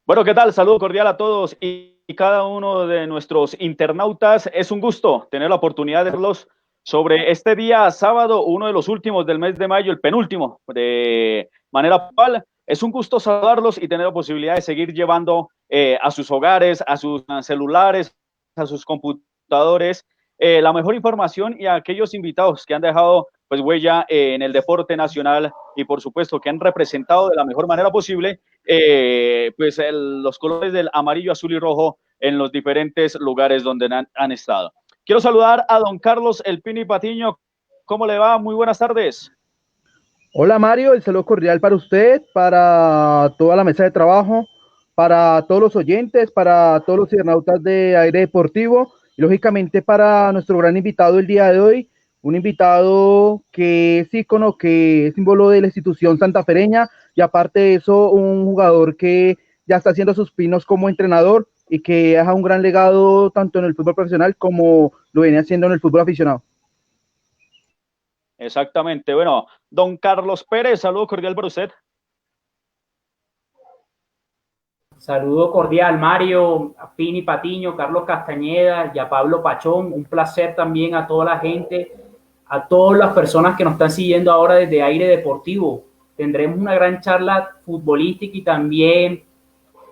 Bueno, ¿qué tal? Saludo cordial a todos y cada uno de nuestros internautas. Es un gusto tener la oportunidad de verlos sobre este día sábado, uno de los últimos del mes de mayo, el penúltimo de manera actual. Es un gusto saludarlos y tener la posibilidad de seguir llevando a sus hogares, a sus celulares, a sus computadores, la mmejor información y a aquellos invitados que han dejado pues huella en el deporte nacional y por supuesto que han representado de la mejor manera posible los colores del amarillo, azul y rojo en los diferentes lugares donde han estado. Quiero saludar a don Carlos El Pini Patiño. ¿Cómo le va? Muy buenas tardes. Hola Mario, el saludo cordial para usted, para toda la mesa de trabajo, para todos los oyentes, para todos los internautas de Aire Deportivo y lógicamente para nuestro gran invitado el día de hoy, un invitado que es ícono, que es símbolo de la institución santafereña y aparte de eso un jugador que ya está haciendo sus pinos como entrenador y que deja un gran legado tanto en el fútbol profesional como lo viene haciendo en el fútbol aficionado. Exactamente. Bueno, don Carlos Pérez, saludo cordial para usted. Saludo cordial, Mario, a Pini Patiño, Carlos Castañeda y a Pablo Pachón. Un placer también a toda la gente, a todas las personas que nos están siguiendo ahora desde Aire Deportivo. Tendremos una gran charla futbolística y también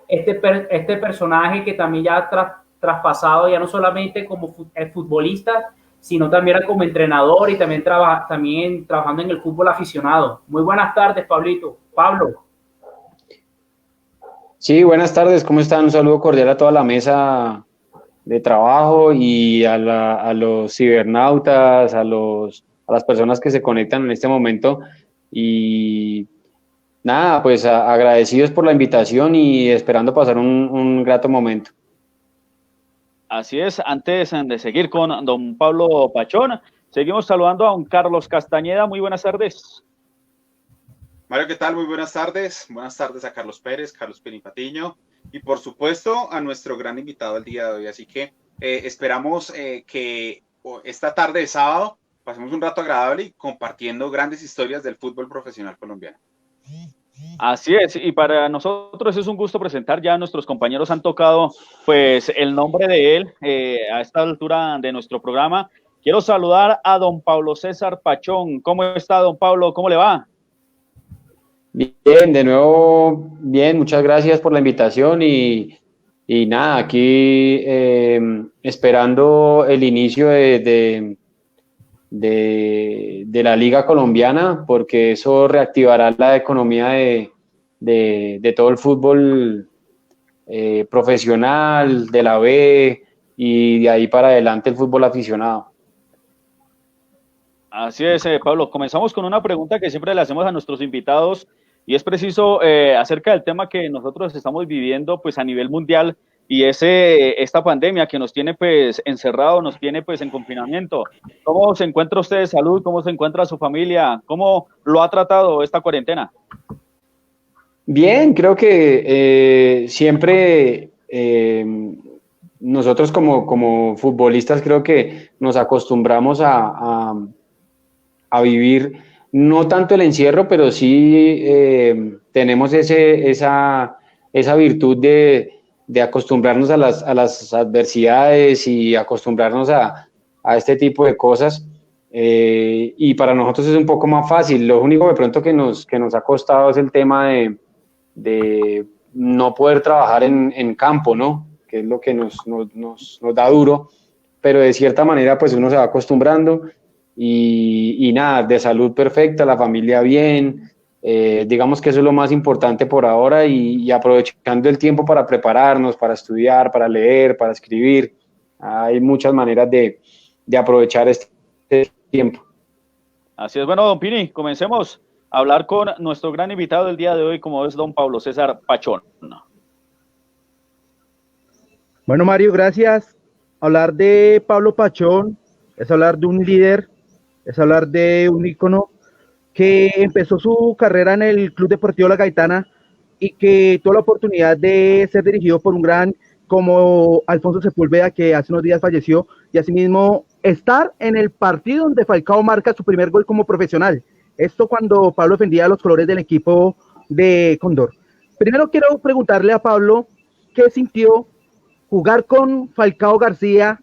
este personaje que también ya ha traspasado ya no solamente como futbolista, sino también como entrenador y también trabajando en el fútbol aficionado. Muy buenas tardes, Pablito. Pablo. Sí, buenas tardes, ¿cómo están? Un saludo cordial a toda la mesa de trabajo y a los cibernautas, a las personas que se conectan en este momento. Y nada, pues agradecidos por la invitación y esperando pasar un grato momento. Así es, antes de seguir con don Pablo Pachón, seguimos saludando a don Carlos Castañeda. Muy buenas tardes. Mario, ¿qué tal? Muy buenas tardes. Buenas tardes a Carlos Pérez, Carlos Pini Patiño y por supuesto a nuestro gran invitado el día de hoy. Así que esperamos que esta tarde de sábado pasemos un rato agradable y compartiendo grandes historias del fútbol profesional colombiano. Así es, y para nosotros es un gusto presentar, ya nuestros compañeros han tocado pues el nombre de él a esta altura de nuestro programa. Quiero saludar a don Pablo César Pachón. ¿Cómo está, don Pablo? ¿Cómo le va? Bien, de nuevo, bien, muchas gracias por la invitación y nada, aquí esperando el inicio de la Liga Colombiana, porque eso reactivará la economía de todo el fútbol profesional, de la B y de ahí para adelante el fútbol aficionado. Así es, Pablo. Comenzamos con una pregunta que siempre le hacemos a nuestros invitados y es preciso acerca del tema que nosotros estamos viviendo pues a nivel mundial y es esta pandemia que nos tiene pues encerrado, nos tiene pues en confinamiento. ¿Cómo se encuentra usted de salud? ¿Cómo se encuentra su familia? ¿Cómo lo ha tratado esta cuarentena? Bien, creo que siempre nosotros como futbolistas creo que nos acostumbramos a vivir no tanto el encierro, pero sí tenemos esa virtud de acostumbrarnos a las adversidades y acostumbrarnos a este tipo de cosas. Y para nosotros es un poco más fácil. Lo único de pronto que nos ha costado es el tema de no poder trabajar en campo, ¿no? Que es lo que nos da duro, pero de cierta manera pues uno se va acostumbrando y nada, de salud perfecta, la familia bien, digamos que eso es lo más importante por ahora y aprovechando el tiempo para prepararnos, para estudiar, para leer, para escribir. Hay muchas maneras de aprovechar este tiempo. Así es, bueno, don Pini, comencemos a hablar con nuestro gran invitado del día de hoy, como es don Pablo César Pachón. Bueno, Mario, gracias. Hablar de Pablo Pachón es hablar de un líder, es hablar de un ícono que empezó su carrera en el Club Deportivo La Gaitana y que tuvo la oportunidad de ser dirigido por un gran como Alfonso Sepúlveda, que hace unos días falleció, y asimismo estar en el partido donde Falcao marca su primer gol como profesional. Esto cuando Pablo defendía los colores del equipo de Cóndor. Primero quiero preguntarle a Pablo qué sintió jugar con Falcao García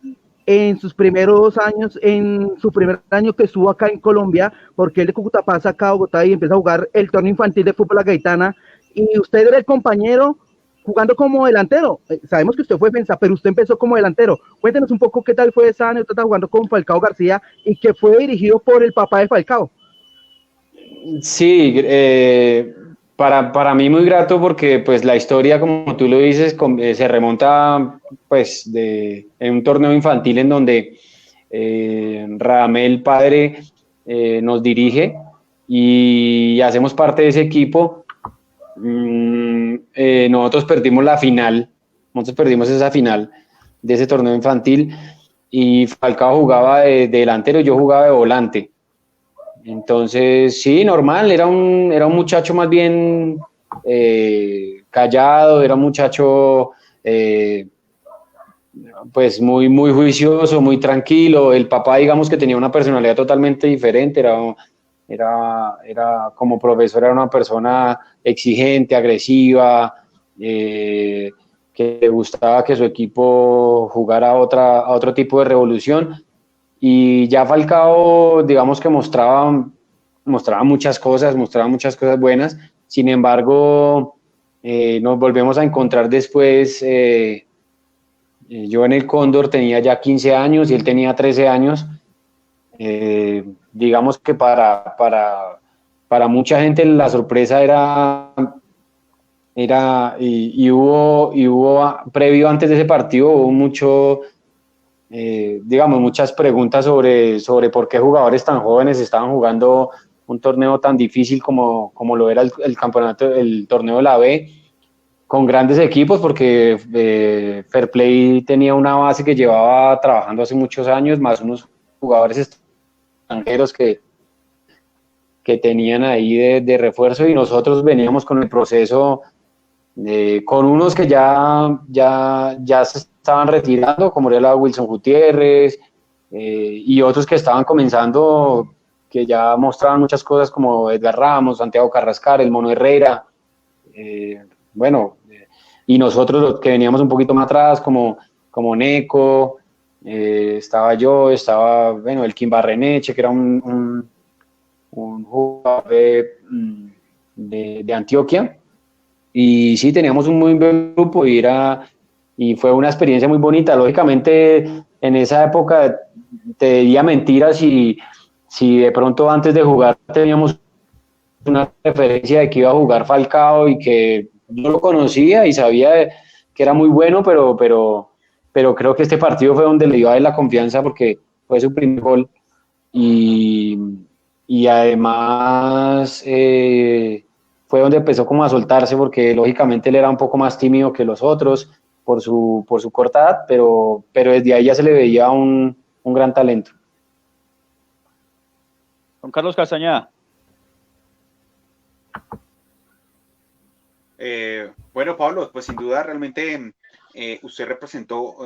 en sus primeros años, en su primer año que estuvo acá en Colombia, porque él de Cúcuta pasa acá a Bogotá y empieza a jugar el torneo infantil de fútbol La Gaitana, y usted era el compañero jugando como delantero. Sabemos que usted fue defensa, pero usted empezó como delantero. Cuéntenos un poco qué tal fue esa anécdota jugando con Falcao García y que fue dirigido por el papá de Falcao. Sí, para mí muy grato porque pues la historia, como tú lo dices, se remonta pues en un torneo infantil en donde Radamel padre nos dirige y hacemos parte de ese equipo. Nosotros perdimos esa final de ese torneo infantil y Falcao jugaba de delantero, yo jugaba de volante. Entonces, sí, normal, era un muchacho más bien callado, era un muchacho pues muy, muy juicioso, muy tranquilo. El papá, digamos que tenía una personalidad totalmente diferente, era como profesor, era una persona exigente, agresiva, que le gustaba que su equipo jugara a otro tipo de revolución. Y ya Falcao, digamos que mostraba muchas cosas buenas. Sin embargo, nos volvemos a encontrar después. Yo en el Cóndor tenía ya 15 años y él tenía 13 años. Digamos que para mucha gente la sorpresa hubo previo antes de ese partido, hubo muchas preguntas sobre por qué jugadores tan jóvenes estaban jugando un torneo tan difícil como lo era el torneo de la B, con grandes equipos, porque Fair Play tenía una base que llevaba trabajando hace muchos años, más unos jugadores extranjeros que tenían ahí de refuerzo, y nosotros veníamos con el proceso con unos que ya se estaban retirando, como era Wilson Gutiérrez, y otros que estaban comenzando, que ya mostraban muchas cosas, como Edgar Ramos, Santiago Carrascal, el Mono Herrera, y nosotros los que veníamos un poquito más atrás, como Neco, estaba yo, estaba el Kim Barreneche, que era un jugador de Antioquia. Y sí, teníamos un muy buen grupo y fue una experiencia muy bonita. Lógicamente, en esa época te diría mentiras si de pronto antes de jugar teníamos una referencia de que iba a jugar Falcao y que yo lo conocía y sabía que era muy bueno, pero creo que este partido fue donde le dio a él la confianza, porque fue su primer gol y además fue donde empezó como a soltarse, porque lógicamente él era un poco más tímido que los otros por su corta edad, pero desde ahí ya se le veía un gran talento. Don Carlos Castañeda. Bueno, Pablo, pues sin duda realmente usted representó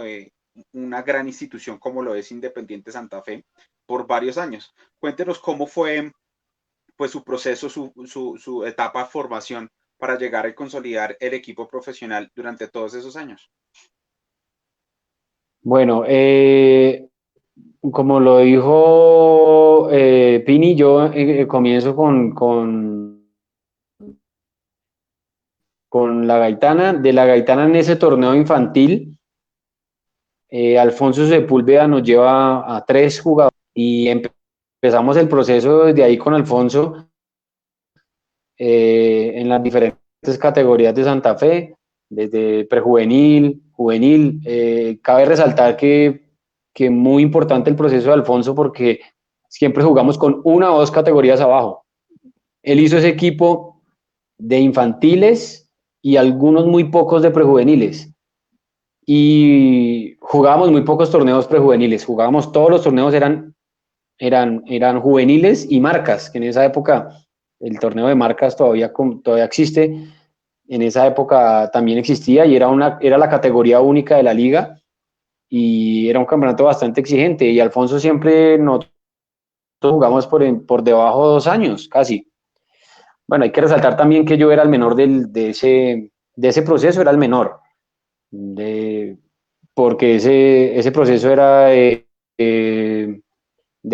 una gran institución como lo es Independiente Santa Fe por varios años. Cuéntenos cómo fue pues su proceso, su etapa de formación para llegar a consolidar el equipo profesional durante todos esos años. Bueno, como lo dijo Pini, yo comienzo con La Gaitana. De La Gaitana, en ese torneo infantil, Alfonso Sepúlveda nos lleva a 3 jugadores y empezamos el proceso desde ahí con Alfonso en las diferentes categorías de Santa Fe, desde prejuvenil, juvenil. Cabe resaltar que muy importante el proceso de Alfonso, porque siempre jugamos con 1 o 2 categorías abajo. Él hizo ese equipo de infantiles y algunos muy pocos de prejuveniles, y jugábamos muy pocos torneos prejuveniles. Jugábamos, todos los torneos eran juveniles y marcas, que en esa época el torneo de marcas todavía existe. En esa época también existía y era la categoría única de la liga, y era un campeonato bastante exigente, y Alfonso siempre nosotros jugamos por debajo de 2 años casi. bueno, hay que resaltar también que yo era el menor de ese proceso, era el menor, porque ese proceso era de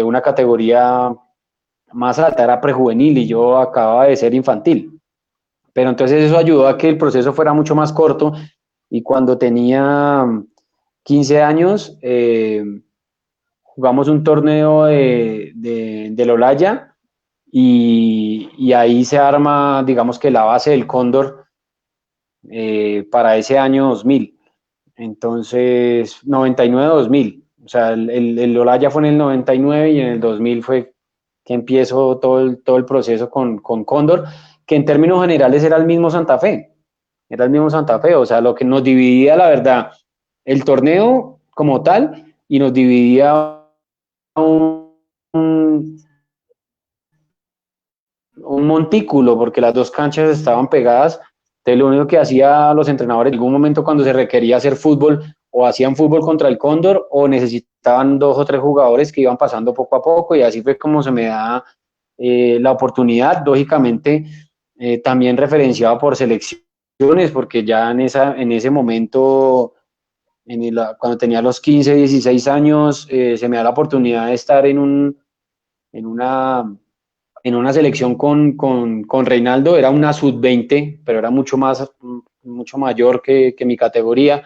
una categoría más alta, era prejuvenil y yo acababa de ser infantil. Pero entonces eso ayudó a que el proceso fuera mucho más corto y cuando tenía 15 años jugamos un torneo del Olaya y ahí se arma, digamos que la base del Cóndor para ese año 2000. Entonces, 99-2000. O sea, el Olaya fue en el 99 y en el 2000 fue que empiezo todo el proceso con Cóndor, que en términos generales era el mismo Santa Fe. Era el mismo Santa Fe. O sea, lo que nos dividía, la verdad, el torneo como tal y nos dividía un montículo, porque las dos canchas estaban pegadas. Entonces, lo único que hacía los entrenadores en algún momento cuando se requería hacer fútbol, o hacían fútbol contra el Cóndor, o necesitaban 2 o 3 jugadores que iban pasando poco a poco, y así fue como se me da la oportunidad, lógicamente, también referenciado por selecciones, porque ya en ese momento, cuando tenía los 15, 16 años, se me da la oportunidad de estar en una selección con Reinaldo. Era una sub-20, pero era mucho mayor que mi categoría,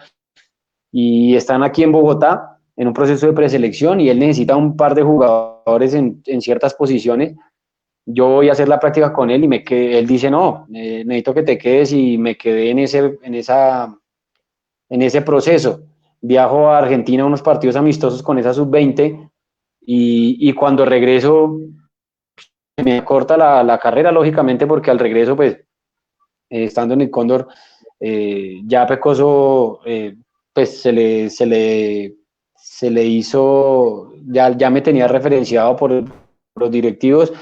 y están aquí en Bogotá en un proceso de preselección y él necesita un par de jugadores en ciertas posiciones. Yo voy a hacer la práctica con él y él dice, no, necesito que te quedes, y me quedé en ese proceso. Viajo a Argentina a unos partidos amistosos con esa sub-20 y cuando regreso me corta la carrera, lógicamente, porque al regreso, pues, estando en el Cóndor, ya Pecoso, pues se le hizo, ya me tenía referenciado por los directivos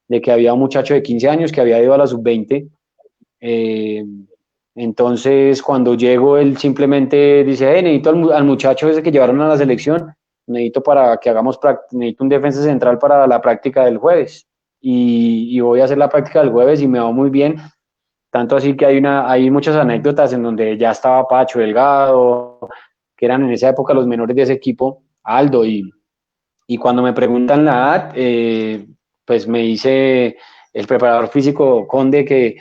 de que había un muchacho de 15 años que había ido a la sub-20. Entonces, cuando llego, él simplemente dice, necesito al muchacho ese que llevaron a la selección, necesito un defensa central para la práctica del jueves. Y voy a hacer la práctica del jueves y me va muy bien. Tanto así que hay muchas anécdotas en donde ya estaba Pacho Delgado, que eran en esa época los menores de ese equipo, Aldo, y cuando me preguntan la edad, pues me dice el preparador físico Conde que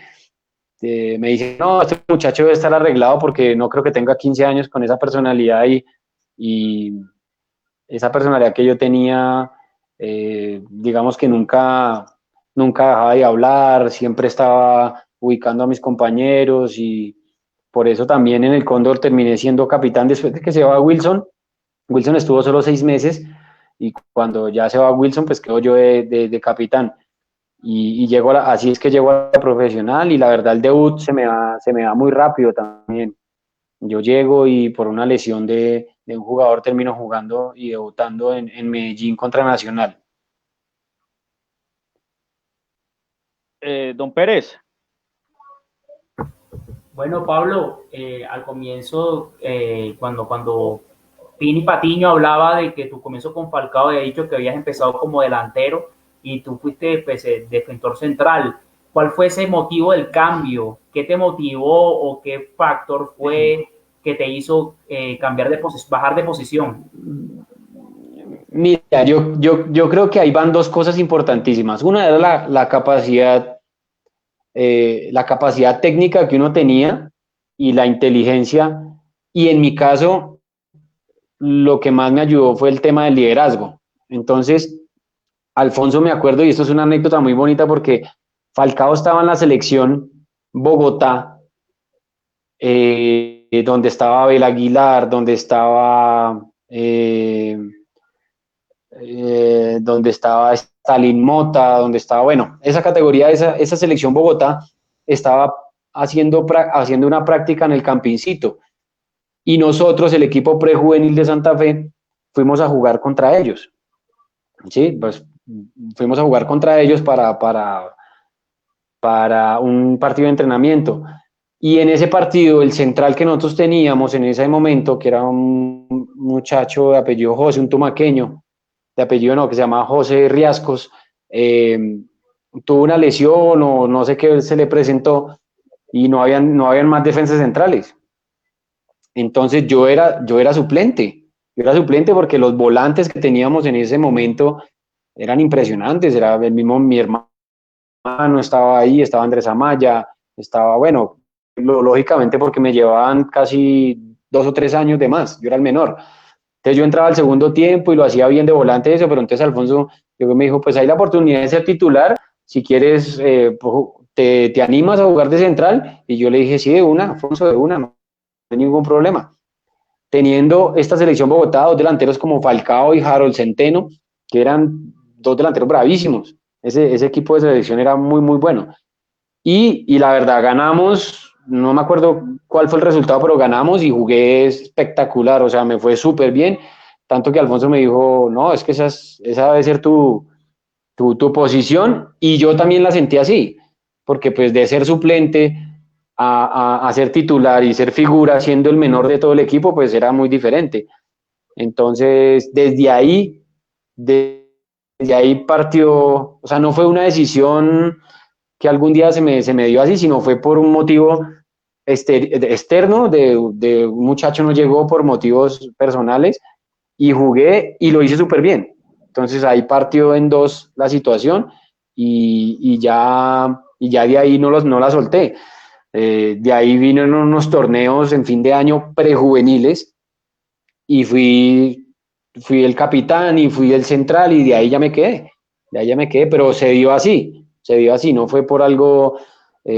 me dice, no, este muchacho debe estar arreglado porque no creo que tenga 15 años con esa personalidad y esa personalidad que yo tenía, digamos que nunca dejaba de hablar, siempre estaba ubicando a mis compañeros, y por eso también en el Cóndor terminé siendo capitán después de que se va Wilson. Wilson estuvo solo 6 meses y cuando ya se va Wilson, pues quedo yo de capitán. Y así es que llego a la profesional, y la verdad el debut se me da muy rápido también. Yo llego y por una lesión de un jugador termino jugando y debutando en Medellín contra Nacional. Don Pérez. Bueno, Pablo, al comienzo, cuando Pini Patiño hablaba de que tu comienzo con Falcao, había dicho que habías empezado como delantero y tú fuiste, pues, defensor central. ¿Cuál fue ese motivo del cambio? ¿Qué te motivó o qué factor fue que te hizo bajar de posición? Mira, yo creo que ahí van dos cosas importantísimas. Una era la capacidad técnica que uno tenía y la inteligencia, y en mi caso lo que más me ayudó fue el tema del liderazgo. Entonces, Alfonso, me acuerdo, y esto es una anécdota muy bonita, porque Falcao estaba en la selección Bogotá, donde estaba Abel Aguilar, donde estaba Stalin Mota, donde estaba, bueno, esa categoría, esa selección Bogotá estaba haciendo una práctica en el Campincito, y nosotros, el equipo prejuvenil de Santa Fe, fuimos a jugar contra ellos. Sí, pues fuimos a jugar contra ellos para un partido de entrenamiento. Y en ese partido, el central que nosotros teníamos en ese momento, que era un muchacho de apellido José, un tumaqueño, de apellido no, que se llamaba José Riascos, tuvo una lesión o no sé qué se le presentó y no habían más defensas centrales. Entonces yo era suplente. Yo era suplente porque los volantes que teníamos en ese momento eran impresionantes. Era el mismo mi hermano estaba ahí, estaba Andrés Amaya, estaba, bueno, lógicamente porque me llevaban casi 2 o 3 años de más, yo era el menor. Entonces yo entraba al segundo tiempo y lo hacía bien de volante eso, pero entonces Alfonso me dijo, pues hay la oportunidad de ser titular, si quieres, te animas a jugar de central, y yo le dije, sí, de una, Alfonso, de una, no hay ningún problema. Teniendo esta selección Bogotá, dos delanteros como Falcao y Harold Centeno, que eran dos delanteros bravísimos, ese equipo de selección era muy, muy bueno. Y la verdad, ganamos, no me acuerdo cuál fue el resultado, pero ganamos y jugué espectacular, o sea, me fue súper bien, tanto que Alfonso me dijo, no, es que esa debe ser tu posición, y yo también la sentí así, porque pues de ser suplente a ser titular y ser figura siendo el menor de todo el equipo, pues era muy diferente. Entonces, desde ahí partió, o sea, no fue una decisión que algún día se me dio así, sino fue por un motivo externo, de un muchacho no llegó por motivos personales, y jugué y lo hice súper bien. Entonces ahí partió en dos la situación, y ya de ahí no la solté. De ahí vino en unos torneos en fin de año prejuveniles y fui el capitán y fui el central, y de ahí ya me quedé, pero se dio así, no fue por algo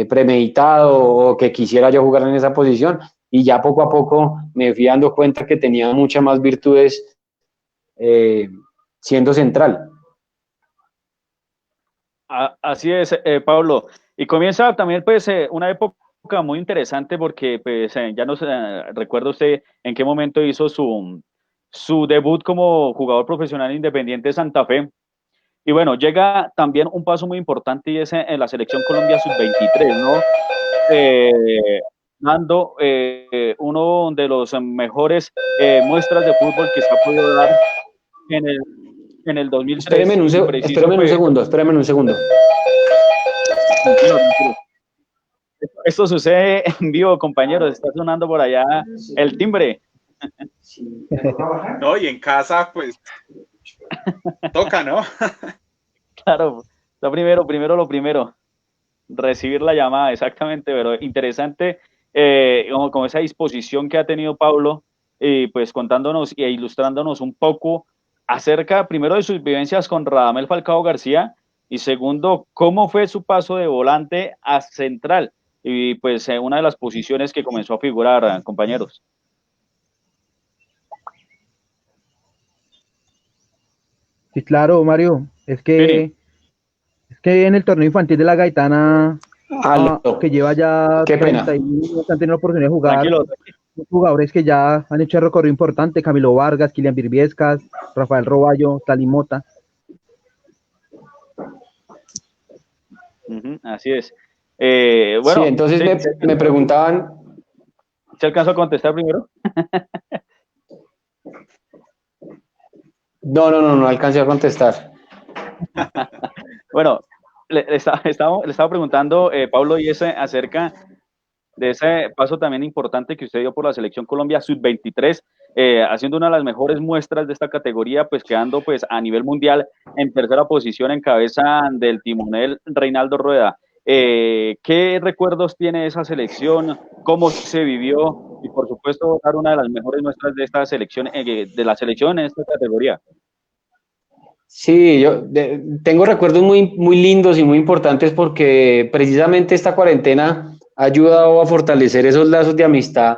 premeditado o que quisiera yo jugar en esa posición, y ya poco a poco me fui dando cuenta que tenía muchas más virtudes siendo central. Así es, Pablo. Y comienza también pues una época muy interesante porque pues ya no sé, recuerda usted en qué momento hizo su debut como jugador profesional independiente de Santa Fe. Y bueno, llega también un paso muy importante, y es en la selección Colombia sub-23, ¿no? Dando uno de los mejores muestras de fútbol que se ha podido dar en el 2003. Espéreme un segundo. Esto sucede en vivo, compañeros. Está sonando por allá el timbre. No, y en casa, pues, toca, ¿no? Claro, lo primero, recibir la llamada, exactamente, pero interesante, como esa disposición que ha tenido Pablo, pues contándonos e ilustrándonos un poco acerca, primero, de sus vivencias con Radamel Falcao García, y segundo, cómo fue su paso de volante a central, y pues una de las posiciones que comenzó a figurar, compañeros. Sí, claro, Mario, es que en el torneo infantil de la Gaitana, que lleva ya Qué 30 pena. años, han tenido la oportunidad de jugar. Tranquilo. Jugadores que ya han hecho el recorrido importante: Camilo Vargas, Kilian Virbiescas, Rafael Roballo, Talimota. Así es. Bueno, sí, entonces me preguntaban. ¿Se alcanzó a contestar primero? No alcancé a contestar. Bueno, le estaba preguntando, Pablo, y ese acerca de ese paso también importante que usted dio por la selección Colombia sub-23, haciendo una de las mejores muestras de esta categoría, pues quedando pues a nivel mundial en tercera posición en cabeza del timonel Reinaldo Rueda. ¿Qué recuerdos tiene esa selección? ¿Cómo se vivió? Y por supuesto, dar una de las mejores muestras de esta selección, de la selección en esta categoría. Sí, yo tengo recuerdos muy, muy lindos y muy importantes, porque precisamente esta cuarentena ha ayudado a fortalecer esos lazos de amistad,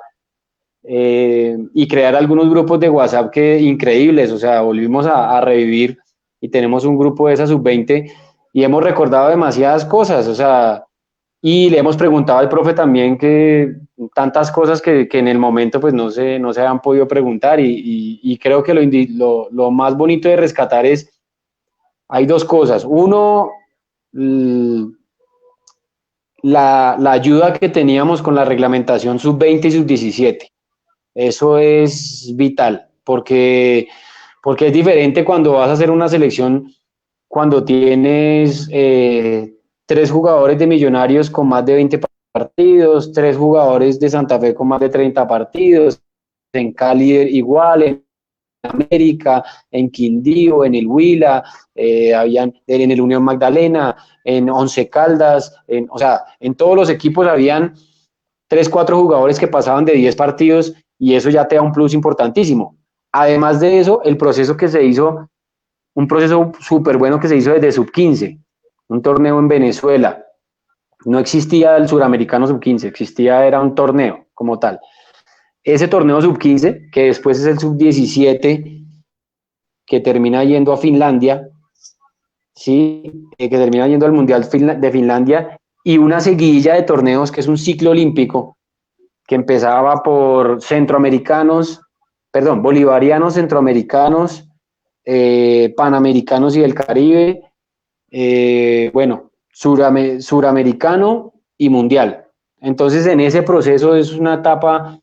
y crear algunos grupos de WhatsApp que increíbles, o sea, volvimos a revivir, y tenemos un grupo de esa sub-20 y hemos recordado demasiadas cosas, o sea, y le hemos preguntado al profe también que tantas cosas que en el momento pues no se habían podido preguntar, y creo que lo más bonito de rescatar es, hay dos cosas. Uno, la ayuda que teníamos con la reglamentación sub-20 y sub-17. Eso es vital, porque es diferente cuando vas a hacer una selección cuando tienes 3 jugadores de Millonarios con más de 20 partidos, 3 jugadores de Santa Fe con más de 30 partidos, en Cali igual, en América, en Quindío, en el Huila, habían en el Unión Magdalena, en Once Caldas, o sea, en todos los equipos habían 3, 4 jugadores que pasaban de 10 partidos y eso ya te da un plus importantísimo. Además de eso, el proceso que se hizo, un proceso súper bueno que se hizo desde Sub-15, un torneo en Venezuela. No existía el suramericano Sub-15, era un torneo como tal. Ese torneo Sub-15, que después es el Sub-17, que termina yendo a Finlandia, ¿sí? Que termina yendo al Mundial de Finlandia, y una seguidilla de torneos que es un ciclo olímpico, que empezaba por bolivarianos, centroamericanos, panamericanos y del Caribe, suramericano y mundial. Entonces, en ese proceso es una etapa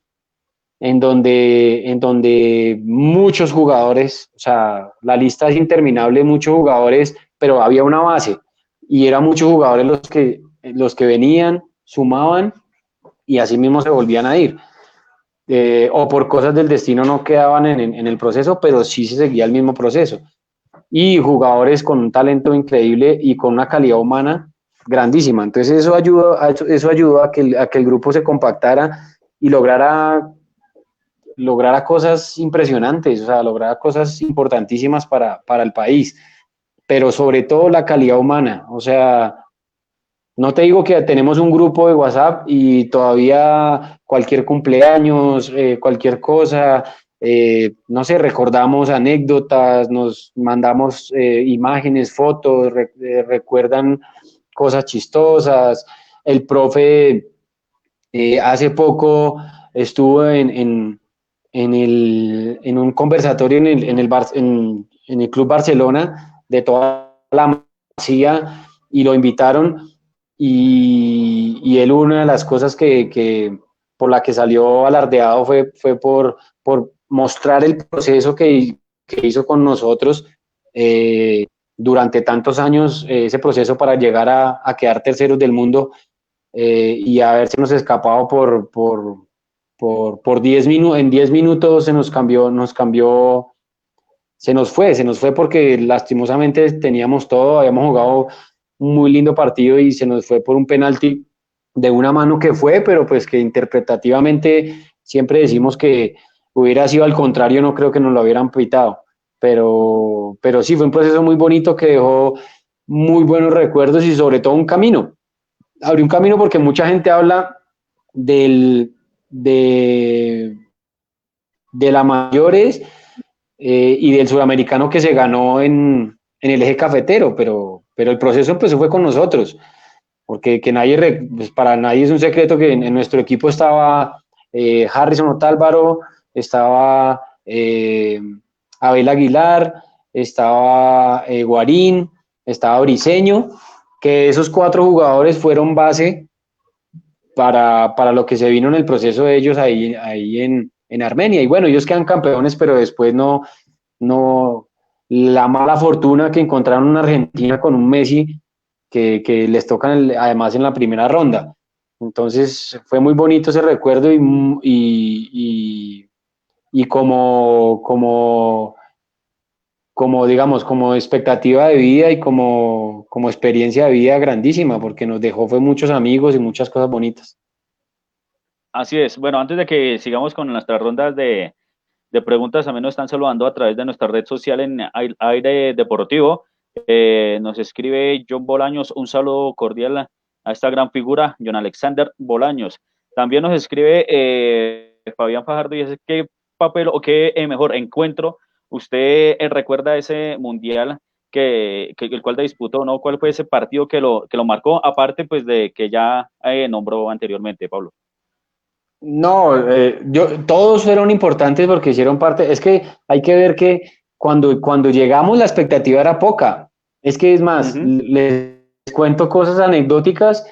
en donde muchos jugadores, o sea, la lista es interminable, muchos jugadores, pero había una base y eran muchos jugadores los que venían, sumaban y así mismo se volvían a ir. O por cosas del destino no quedaban en el proceso, pero sí se seguía el mismo proceso. Y jugadores con un talento increíble y con una calidad humana grandísima. Entonces eso ayudó a que el grupo se compactara y lograra cosas impresionantes, o sea, lograra cosas importantísimas para el país, pero sobre todo la calidad humana. O sea, no te digo que tenemos un grupo de WhatsApp y todavía cualquier cumpleaños, cualquier cosa, no sé, recordamos anécdotas, nos mandamos imágenes, fotos, recuerdan cosas chistosas. El profe hace poco estuvo en un conversatorio en el Club Barcelona de toda la Masía y lo invitaron y él una de las cosas que por la que salió alardeado fue por mostrar el proceso que hizo con nosotros durante tantos años, ese proceso para llegar a quedar terceros del mundo y haberse nos escapado por 10 minutos, en 10 minutos se nos fue porque lastimosamente teníamos todo, habíamos jugado un muy lindo partido y se nos fue por un penalti de una mano que fue, pero pues que interpretativamente siempre decimos que hubiera sido al contrario, no creo que nos lo hubieran pitado, pero sí fue un proceso muy bonito que dejó muy buenos recuerdos y sobre todo un camino. Abrió un camino porque mucha gente habla de la mayores y del sudamericano que se ganó en el eje cafetero, pero el proceso empezó fue con nosotros, porque pues para nadie es un secreto que en nuestro equipo estaba Harrison Otálvaro, estaba Abel Aguilar, estaba Guarín, estaba Briseño, que esos 4 jugadores fueron base para lo que se vino en el proceso de ellos ahí en Armenia. Y bueno, ellos quedan campeones, pero después no la mala fortuna que encontraron una Argentina con un Messi que les tocan además en la primera ronda. Entonces fue muy bonito ese recuerdo y como digamos, como expectativa de vida y como experiencia de vida grandísima, porque nos dejó fue muchos amigos y muchas cosas bonitas. Así es. Bueno, antes de que sigamos con nuestras rondas de preguntas, también nos están saludando a través de nuestra red social en Aire Deportivo. Nos escribe John Bolaños, un saludo cordial a esta gran figura, John Alexander Bolaños. También nos escribe Fabián Fajardo y dice, ¿qué papel o qué mejor encuentro usted recuerda ese mundial que el cual disputó, ¿no? ¿Cuál fue ese partido que lo marcó, aparte pues de que ya nombró anteriormente, Pablo? No, todos fueron importantes porque hicieron parte. Es que hay que ver que cuando llegamos la expectativa era poca. Es que es más, les cuento cosas anecdóticas.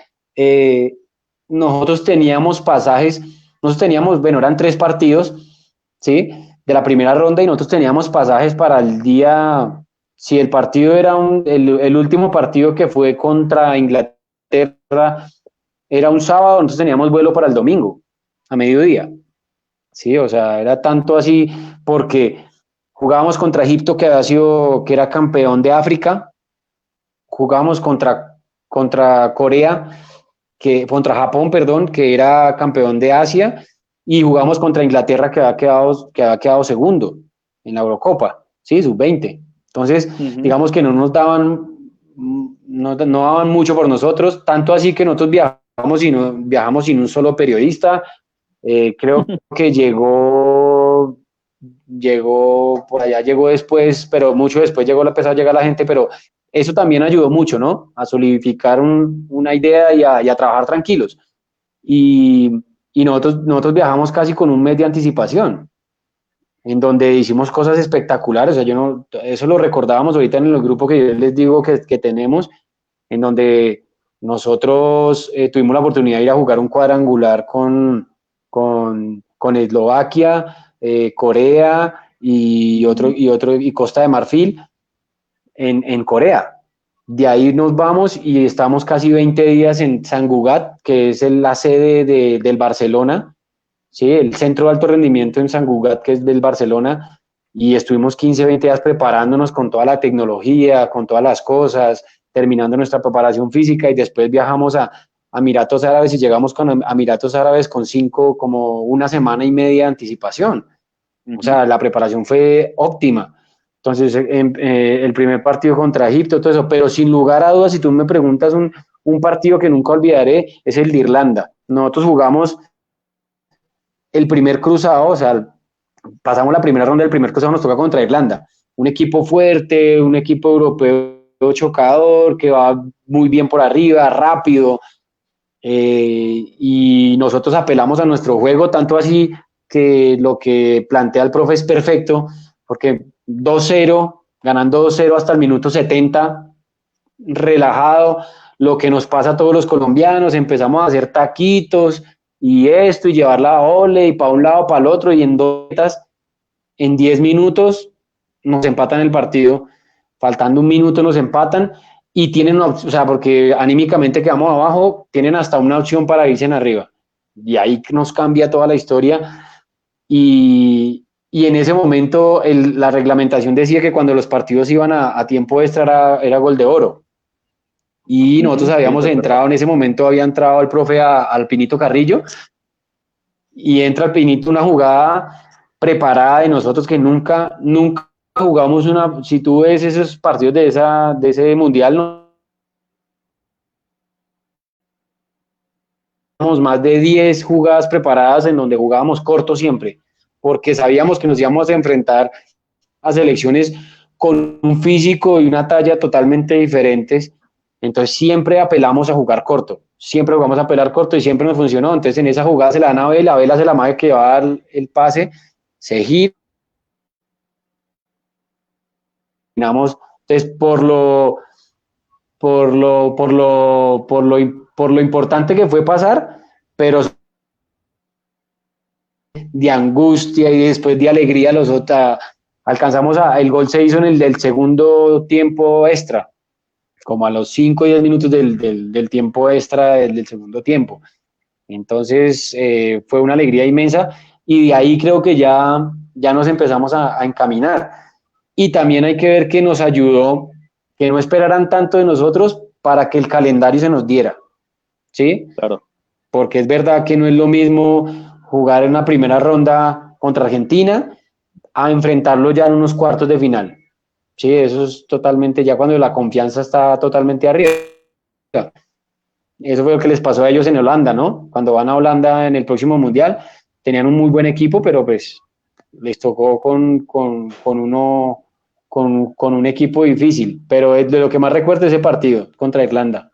Nosotros teníamos pasajes, bueno, eran 3 partidos, ¿sí? De la primera ronda y nosotros teníamos pasajes para el día si el partido era el último partido que fue contra Inglaterra era un sábado, nosotros teníamos vuelo para el domingo, a mediodía. Sí, o sea, era tanto así porque jugábamos contra Egipto, que era campeón de África, jugábamos contra Corea, contra Japón, perdón, que era campeón de Asia, y jugamos contra Inglaterra, que había quedado segundo en la Eurocopa, sí, sub-20. Entonces, digamos que no nos daban, no daban mucho por nosotros, tanto así que nosotros viajamos sin un solo periodista. Creo que llegó por allá, llegó después, pero mucho después empezó a llegar la gente, pero eso también ayudó mucho, ¿no? A solidificar una idea y a trabajar tranquilos. Y nosotros viajamos casi con un mes de anticipación, en donde hicimos cosas espectaculares. O sea, eso lo recordábamos ahorita en el grupo que yo les digo que tenemos, en donde nosotros tuvimos la oportunidad de ir a jugar un cuadrangular con Eslovaquia, Corea y Costa de Marfil en Corea. De ahí nos vamos y estamos casi 20 días en Sant Cugat, que es la sede del Barcelona, ¿sí? El centro de alto rendimiento en Sant Cugat, que es del Barcelona, y estuvimos 15, 20 días preparándonos con toda la tecnología, con todas las cosas, terminando nuestra preparación física, y después viajamos a Emiratos Árabes y llegamos a Emiratos Árabes con como una semana y media de anticipación. O sea, la preparación fue óptima. Entonces, el primer partido contra Egipto, todo eso, pero sin lugar a dudas, si tú me preguntas un partido que nunca olvidaré, es el de Irlanda. Nosotros jugamos el primer cruzado, o sea, pasamos la primera ronda del primer cruzado, nos toca contra Irlanda. Un equipo fuerte, un equipo europeo chocador, que va muy bien por arriba, rápido, y nosotros apelamos a nuestro juego, tanto así que lo que plantea el profe es perfecto, porque 2-0, ganando 2-0 hasta el minuto 70, relajado, lo que nos pasa a todos los colombianos, empezamos a hacer taquitos y llevarla a ole y para un lado, para el otro, y en 10 minutos nos empatan el partido, faltando un minuto nos empatan, y tienen, o sea, porque anímicamente quedamos abajo, tienen hasta una opción para irse en arriba, y ahí nos cambia toda la historia. Y en ese momento la reglamentación decía que cuando los partidos iban a tiempo extra era gol de oro, y nosotros habíamos entrado, en ese momento había entrado el profe al Pinito Carrillo, y entra el Pinito, una jugada preparada de nosotros que nunca jugamos si tú ves esos partidos de ese mundial, no teníamos más de 10 jugadas preparadas en donde jugábamos corto siempre, porque sabíamos que nos íbamos a enfrentar a selecciones con un físico y una talla totalmente diferentes. Entonces siempre apelamos a jugar corto, siempre jugamos a apelar corto y siempre nos funcionó. Entonces en esa jugada se la dan a Vela se la magia que va a dar el pase, se gira. Entonces por lo importante que fue pasar, pero de angustia y después de alegría alcanzamos el gol se hizo en el del segundo tiempo extra, como a los 5 o 10 minutos del tiempo extra del segundo tiempo. Entonces fue una alegría inmensa, y de ahí creo que ya nos empezamos a encaminar. Y también hay que ver que nos ayudó que no esperaran tanto de nosotros para que el calendario se nos diera, ¿sí? Claro. Porque es verdad que no es lo mismo jugar en una primera ronda contra Argentina a enfrentarlo ya en unos cuartos de final. Sí, eso es totalmente, ya cuando la confianza está totalmente arriba. Eso fue lo que les pasó a ellos en Holanda, ¿no? Cuando van a Holanda en el próximo Mundial, tenían un muy buen equipo, pero pues les tocó con un equipo difícil. Pero de lo que más recuerdo ese partido contra Irlanda.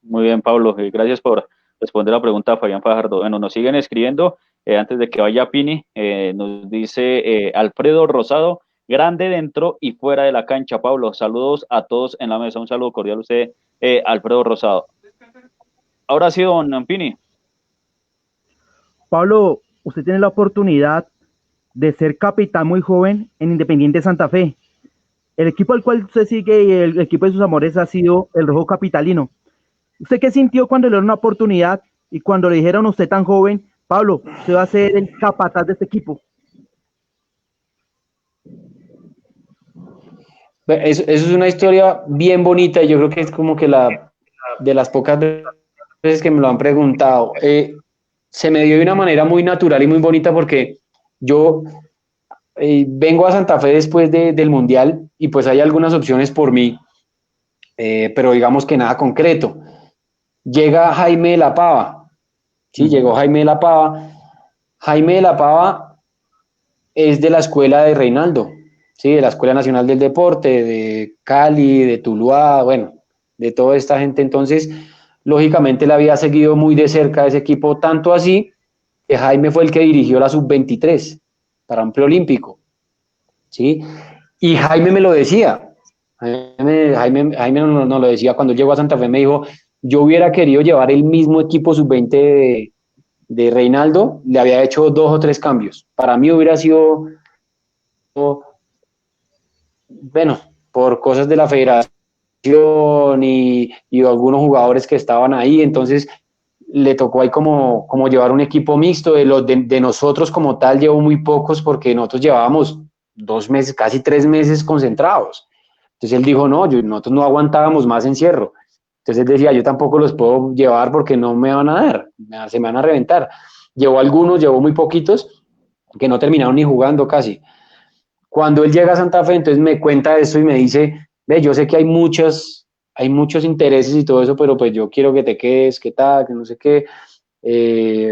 Muy bien, Pablo. Gracias por responder la pregunta a Fabián Fajardo. Bueno, nos siguen escribiendo. Antes de que vaya Pini, nos dice Alfredo Rosado, grande dentro y fuera de la cancha. Pablo, saludos a todos en la mesa. Un saludo cordial a usted, Alfredo Rosado. Ahora sí, don Pini. Pablo, usted tiene la oportunidad de ser capitán muy joven en Independiente Santa Fe. el equipo al cual usted sigue y el equipo de sus amores ha sido el Rojo Capitalino. ¿Usted qué sintió cuando le dieron una oportunidad y cuando le dijeron a usted tan joven, Pablo, usted va a ser el capataz de este equipo? Eso es una historia bien bonita y yo creo que es como que de las pocas veces que me lo han preguntado. Se me dio de una manera muy natural y muy bonita porque yo vengo a Santa Fe después del Mundial y pues hay algunas opciones por mí, pero digamos que nada concreto. Llega Jaime de la Pava, ¿sí? Llegó Jaime de la Pava. Jaime de la Pava es de la escuela de Reinaldo, ¿sí? De la Escuela Nacional del Deporte, de Cali, de Tuluá, bueno, de toda esta gente. Entonces, lógicamente, le había seguido muy de cerca ese equipo, tanto así que Jaime fue el que dirigió la sub-23 para un preolímpico, ¿sí? Y Jaime me lo decía, Jaime nos lo decía cuando llegó a Santa Fe, me dijo, yo hubiera querido llevar el mismo equipo sub-20 de Reinaldo, le había hecho 2 o 3 cambios. Para mí hubiera sido, bueno, por cosas de la federación y algunos jugadores que estaban ahí, entonces le tocó ahí como llevar un equipo mixto. De nosotros como tal llevo muy pocos porque nosotros llevábamos 2 meses, casi 3 meses concentrados. Entonces él dijo, no, nosotros no aguantábamos más encierro. Entonces él decía, yo tampoco los puedo llevar porque no me van a dar, se me van a reventar. Llevó algunos, llevó muy poquitos, que no terminaron ni jugando casi. Cuando él llega a Santa Fe, entonces me cuenta esto y me dice, ve, yo sé que hay muchos intereses y todo eso, pero pues yo quiero que te quedes, que tal, que no sé qué.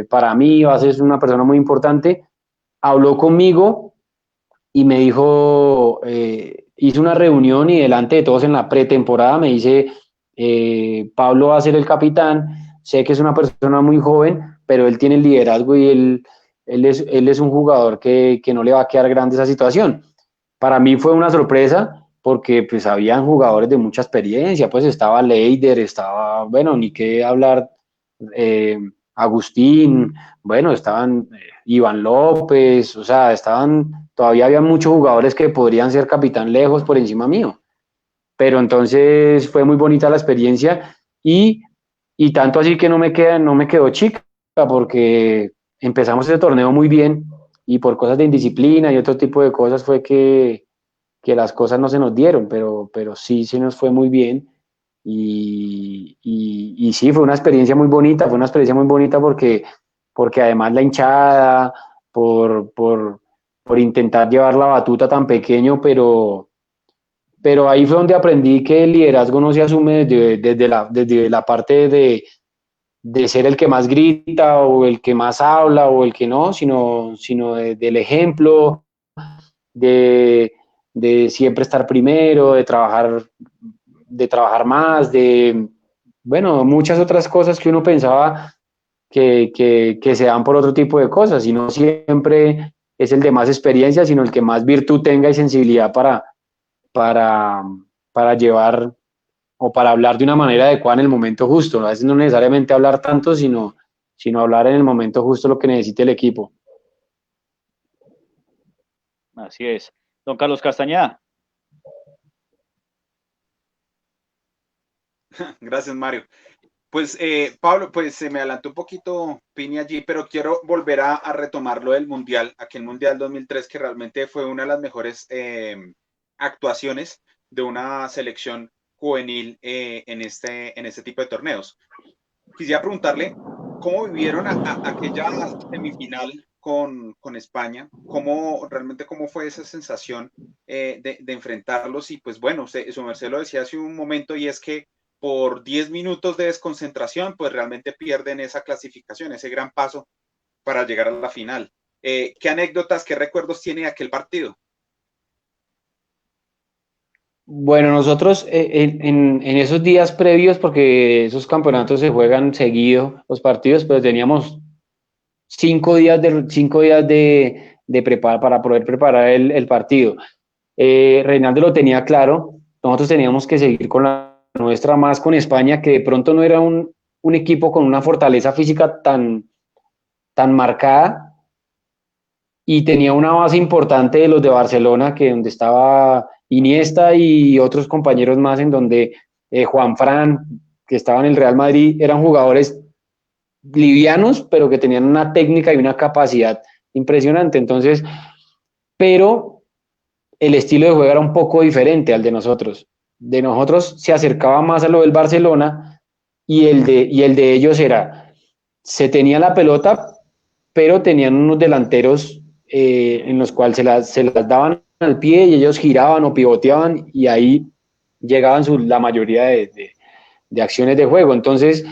Para mí vas a ser una persona muy importante. Habló conmigo y me dijo, hizo una reunión y delante de todos en la pretemporada me dice, Pablo va a ser el capitán, sé que es una persona muy joven, pero él tiene el liderazgo y él es un jugador que no le va a quedar grande esa situación. Para mí fue una sorpresa porque pues habían jugadores de mucha experiencia, pues estaba Leider, estaba, bueno, ni qué hablar, eh, Agustín, bueno, estaban Iván López, o sea, todavía había muchos jugadores que podrían ser capitán lejos por encima mío. Pero entonces fue muy bonita la experiencia y tanto así que no me quedó chica porque empezamos ese torneo muy bien y por cosas de indisciplina y otro tipo de cosas fue que las cosas no se nos dieron, pero sí se nos fue muy bien y sí, fue una experiencia muy bonita porque además la hinchada, por intentar llevar la batuta tan pequeño, pero ahí fue donde aprendí que el liderazgo no se asume desde la parte de ser el que más grita o el que más habla o el que no, sino del ejemplo, de, de siempre estar primero, de trabajar más, bueno, muchas otras cosas que uno pensaba que se dan por otro tipo de cosas, y no siempre es el de más experiencia, sino el que más virtud tenga y sensibilidad para, para llevar o para hablar de una manera adecuada en el momento justo. A veces no necesariamente hablar tanto, sino hablar en el momento justo lo que necesite el equipo. Así es. Don Carlos Castañeda. Gracias, Mario. Pues Pablo, pues se me adelantó un poquito Pini allí, pero quiero volver a retomar lo del Mundial, aquel Mundial 2003 que realmente fue una de las mejores actuaciones de una selección juvenil en este tipo de torneos. Quisiera preguntarle cómo vivieron aquella semifinal con España, cómo fue esa sensación de enfrentarlos y pues bueno, su merced lo decía hace un momento y es que por 10 minutos de desconcentración, pues realmente pierden esa clasificación, ese gran paso para llegar a la final. ¿Qué anécdotas, qué recuerdos tiene de aquel partido? Bueno, nosotros en esos días previos, porque esos campeonatos se juegan seguido, los partidos, pues teníamos 5 días para poder preparar el partido. Reinaldo lo tenía claro, nosotros teníamos que seguir con la nuestra, más con España, que de pronto no era un equipo con una fortaleza física tan marcada y tenía una base importante de los de Barcelona, que donde estaba Iniesta y otros compañeros más, en donde Juan Fran, que estaba en el Real Madrid, eran jugadores livianos, pero que tenían una técnica y una capacidad impresionante. Entonces, pero el estilo de juego era un poco diferente al de nosotros. De nosotros se acercaba más a lo del Barcelona y el de ellos era, se tenía la pelota, pero tenían unos delanteros en los cuales se las daban al pie y ellos giraban o pivoteaban y ahí llegaban la mayoría de acciones de juego. Entonces,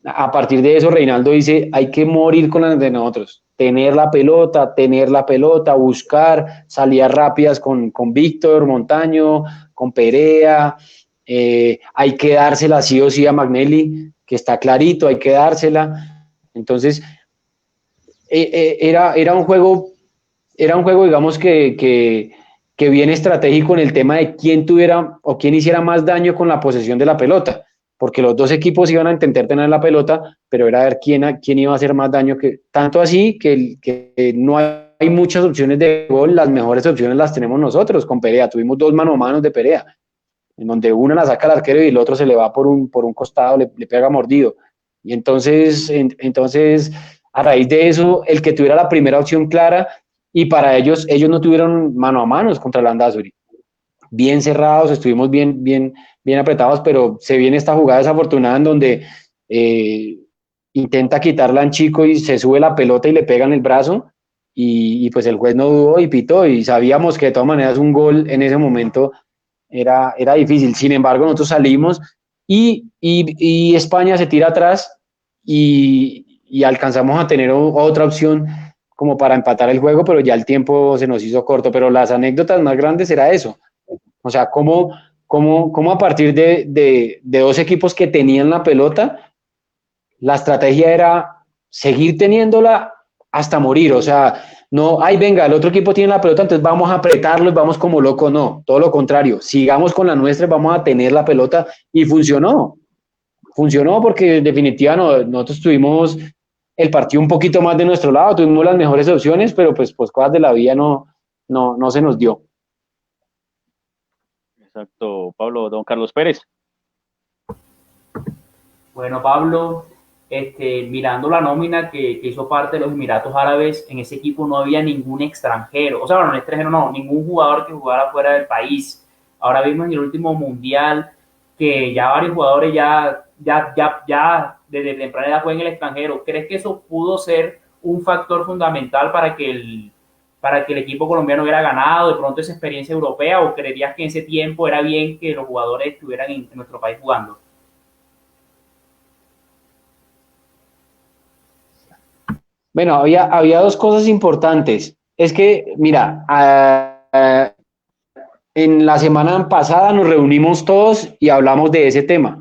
a partir de eso, Reinaldo dice, hay que morir con las de nosotros, tener la pelota, buscar salidas rápidas con Víctor Montaño, con Perea, hay que dársela sí o sí a Magnelli, que está clarito, hay que dársela. Entonces, era un juego, digamos, que bien estratégico en el tema de quién tuviera o quién hiciera más daño con la posesión de la pelota, porque los dos equipos iban a intentar tener la pelota, pero era ver quién iba a hacer más daño, tanto así que no hay muchas opciones de gol, las mejores opciones las tenemos nosotros con Perea, tuvimos 2 mano a mano de Perea, en donde una la saca el arquero y el otro se le va por un costado, le pega mordido, y entonces a raíz de eso, el que tuviera la primera opción clara, y para ellos no tuvieron mano a manos contra el Landázuri, bien cerrados, estuvimos bien apretados, pero se viene esta jugada desafortunada en donde intenta quitarla en Chico y se sube la pelota y le pega en el brazo y pues el juez no dudó y pitó y sabíamos que de todas maneras un gol en ese momento era difícil. Sin embargo, nosotros salimos y España se tira atrás y alcanzamos a tener otra opción como para empatar el juego, pero ya el tiempo se nos hizo corto. Pero las anécdotas más grandes era eso. O sea, cómo a partir de 2 equipos que tenían la pelota, la estrategia era seguir teniéndola hasta morir. O sea, no, ay, venga, el otro equipo tiene la pelota, entonces vamos a apretarlos, vamos como locos. No, todo lo contrario. Sigamos con la nuestra, vamos a tener la pelota y funcionó. Funcionó porque en definitiva nosotros tuvimos el partido un poquito más de nuestro lado, tuvimos las mejores opciones, pero pues cosas de la vida no se nos dio. Exacto, Pablo. Don Carlos Pérez. Bueno, Pablo, mirando la nómina que hizo parte de los Emiratos Árabes, en ese equipo no había ningún extranjero, o sea, bueno, extranjero no, ningún jugador que jugara fuera del país. Ahora vimos en el último mundial que ya varios jugadores ya desde temprana edad juegan en el extranjero. ¿Crees que eso pudo ser un factor fundamental para que el equipo colombiano hubiera ganado de pronto esa experiencia europea, o creerías que en ese tiempo era bien que los jugadores estuvieran en nuestro país jugando? Bueno, había 2 cosas importantes. Es que, mira, en la semana pasada nos reunimos todos y hablamos de ese tema.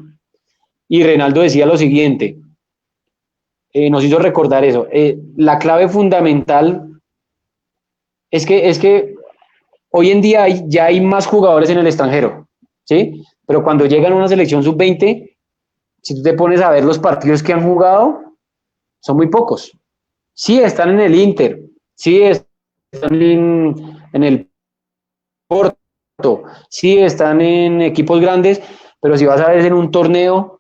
Y Reinaldo decía lo siguiente, nos hizo recordar eso. La clave fundamental es que hoy en día ya hay más jugadores en el extranjero, ¿sí? Pero cuando llegan a una selección sub-20, si tú te pones a ver los partidos que han jugado, son muy pocos. Sí están en el Inter, sí están en el Porto, sí están en equipos grandes, pero si vas a ver en un torneo,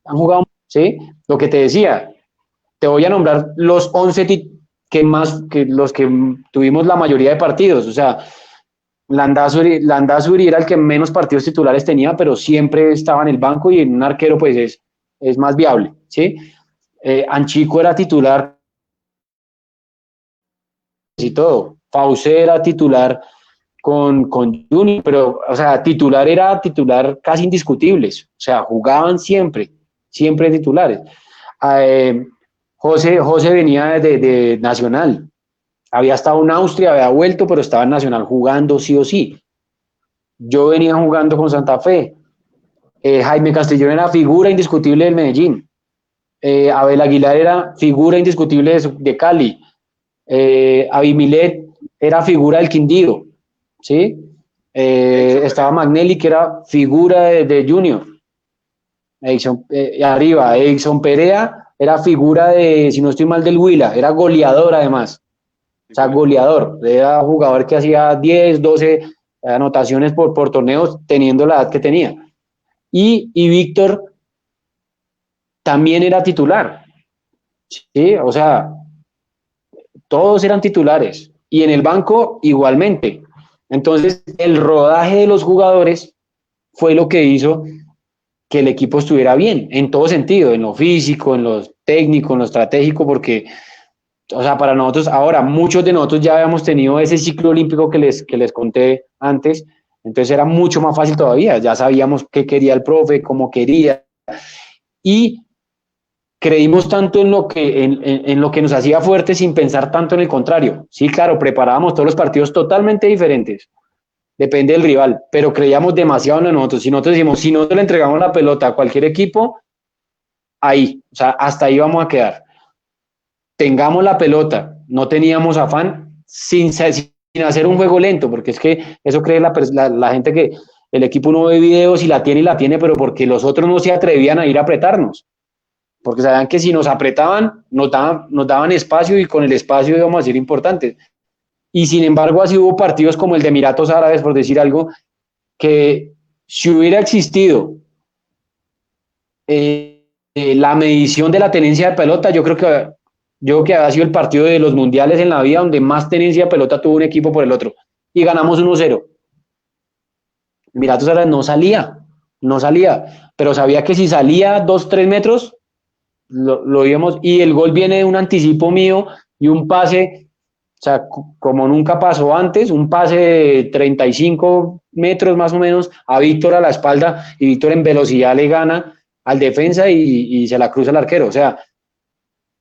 han jugado, ¿sí? Lo que te decía, te voy a nombrar los 11 que los que tuvimos la mayoría de partidos. O sea, Landázuri era el que menos partidos titulares tenía, pero siempre estaba en el banco y en un arquero pues es más viable, ¿sí? Anchico era titular y todo. Fauce era titular con Junior, pero, o sea, era titular casi indiscutibles. O sea, jugaban siempre titulares. José venía de Nacional. Había estado en Austria, había vuelto, pero estaba en Nacional jugando sí o sí. Yo venía jugando con Santa Fe. Jaime Castellón era figura indiscutible del Medellín. Abel Aguilar era figura indiscutible de Cali. Abimilet era figura del Quindío, ¿sí? Estaba Magnelli, que era figura de Junior. Arriba, Edson Perea era figura si no estoy mal, del Huila, era goleador además. O sea, goleador, era jugador que hacía 10, 12 anotaciones por torneos teniendo la edad que tenía. Y Víctor también era titular, ¿sí? O sea, todos eran titulares y en el banco igualmente. Entonces, el rodaje de los jugadores fue lo que hizo que el equipo estuviera bien, en todo sentido, en lo físico, en lo técnico, en lo estratégico, porque, o sea, para nosotros, ahora, muchos de nosotros ya habíamos tenido ese ciclo olímpico que les conté antes, entonces era mucho más fácil todavía, ya sabíamos qué quería el profe, cómo quería, y creímos tanto en lo que nos hacía fuertes sin pensar tanto en el contrario. Sí, claro, preparábamos todos los partidos totalmente diferentes, depende del rival, pero creíamos demasiado en nosotros. Si nosotros decimos, si nosotros le entregamos la pelota a cualquier equipo, ahí, o sea, hasta ahí vamos a quedar. Tengamos la pelota, no teníamos afán sin hacer un juego lento, porque es que eso cree la gente que el equipo no ve videos y la tiene, pero porque los otros no se atrevían a ir a apretarnos. Porque sabían que si nos apretaban, nos daban espacio y con el espacio íbamos a ser importantes. Y sin embargo, así hubo partidos como el de Emiratos Árabes, por decir algo, que si hubiera existido la medición de la tenencia de pelota, yo creo que había sido el partido de los mundiales en la vida donde más tenencia de pelota tuvo un equipo por el otro. Y ganamos 1-0. Emiratos Árabes no salía, pero sabía que si salía 2-3 metros, lo íbamos, y el gol viene de un anticipo mío y un pase, o sea, como nunca pasó antes, un pase de 35 metros más o menos a Víctor a la espalda, y Víctor en velocidad le gana al defensa y se la cruza el arquero. O sea,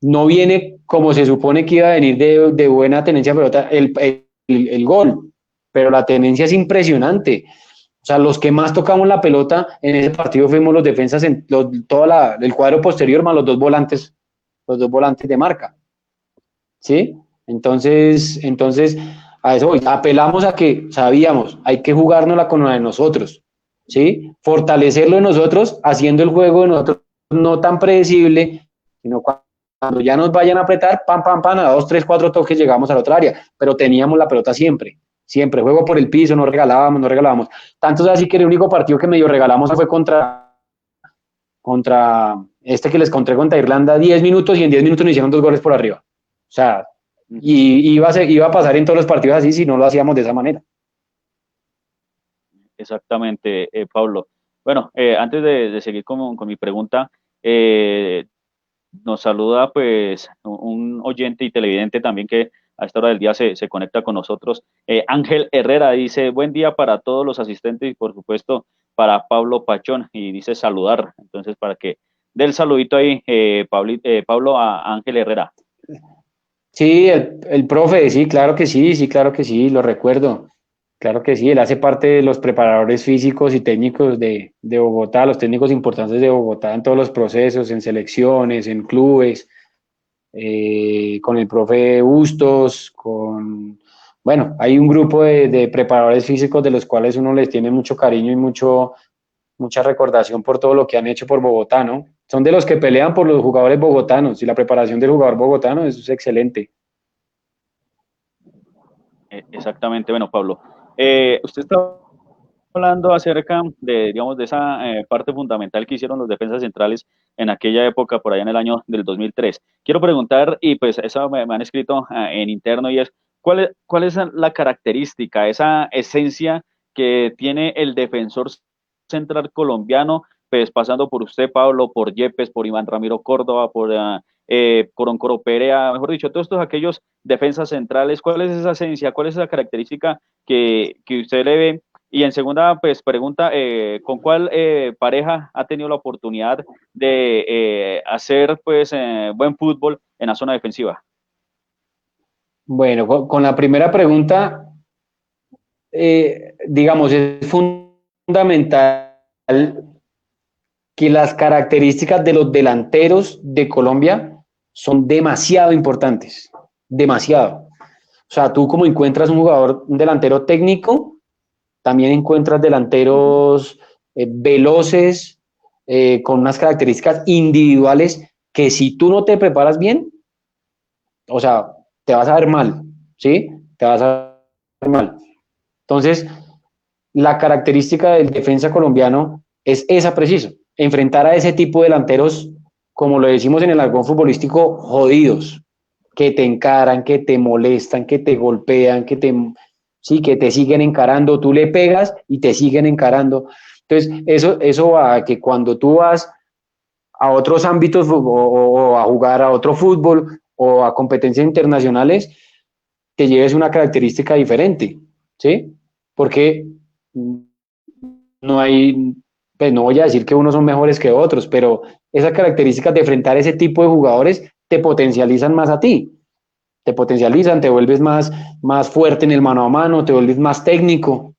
no viene como se supone que iba a venir de buena tenencia de pelota el gol, pero la tenencia es impresionante. O sea, los que más tocamos la pelota en ese partido fuimos los defensas, el cuadro posterior más los dos volantes de marca. ¿Sí? Entonces a eso voy. Apelamos a que sabíamos, hay que jugárnosla con la de nosotros. ¿Sí? Fortalecerlo de nosotros, haciendo el juego de nosotros no tan predecible, sino cuando ya nos vayan a apretar, pam, pam, pam, a 2, 3, 4 toques llegamos a la otra área, pero teníamos la pelota siempre. Siempre, juego por el piso, no regalábamos. Tanto es así que el único partido que medio regalamos fue contra este que les conté contra Irlanda, 10 minutos, y en 10 minutos nos hicieron 2 goles por arriba. O sea, y iba a pasar en todos los partidos así si no lo hacíamos de esa manera. Exactamente, Pablo. Bueno, antes de seguir con mi pregunta, nos saluda pues un oyente y televidente también que a esta hora del día se conecta con nosotros. Ángel Herrera dice, buen día para todos los asistentes y por supuesto para Pablo Pachón, y dice saludar. Entonces, para que dé el saludito ahí, Pablo, a Ángel Herrera. Sí, el profe, sí, claro que sí, lo recuerdo. Claro que sí, él hace parte de los preparadores físicos y técnicos de Bogotá, los técnicos importantes de Bogotá en todos los procesos, en selecciones, en clubes, con el profe Bustos, bueno, hay un grupo de preparadores físicos de los cuales uno les tiene mucho cariño y mucha recordación por todo lo que han hecho por Bogotá, ¿no? Son de los que pelean por los jugadores bogotanos, y la preparación del jugador bogotano es excelente. Exactamente, bueno, Pablo. Usted está hablando acerca de, digamos, de esa parte fundamental que hicieron los defensas centrales en aquella época, por allá en el año del 2003. Quiero preguntar, y pues eso me han escrito en interno, y es, ¿cuál es la característica, esa esencia que tiene el defensor central colombiano, pues pasando por usted, Pablo, por Yepes, por Iván Ramiro Córdoba, por Coroncoro Perea, mejor dicho, todos estos aquellos defensas centrales? ¿Cuál es esa esencia, cuál es esa característica que usted le ve? Y en segunda, pues pregunta, ¿con cuál pareja ha tenido la oportunidad de hacer pues buen fútbol en la zona defensiva? Bueno, con la primera pregunta, digamos, es fundamental que las características de los delanteros de Colombia son demasiado importantes, demasiado. O sea, tú como encuentras un delantero técnico, también encuentras delanteros veloces, con unas características individuales que si tú no te preparas bien, o sea, te vas a ver mal, ¿sí? Te vas a ver mal. Entonces, la característica del defensa colombiano es esa preciso, enfrentar a ese tipo de delanteros, como lo decimos en el argón futbolístico, jodidos, que te encaran, que te molestan, que te golpean, que te siguen encarando, tú le pegas y te siguen encarando. Entonces, eso va a que cuando tú vas a otros ámbitos o a jugar a otro fútbol o a competencias internacionales, te lleves una característica diferente, ¿sí? Porque no hay, pues no voy a decir que unos son mejores que otros, pero esas características de enfrentar ese tipo de jugadores te potencializan más a ti, te potencializan, te vuelves más fuerte en el mano a mano, te vuelves más técnico,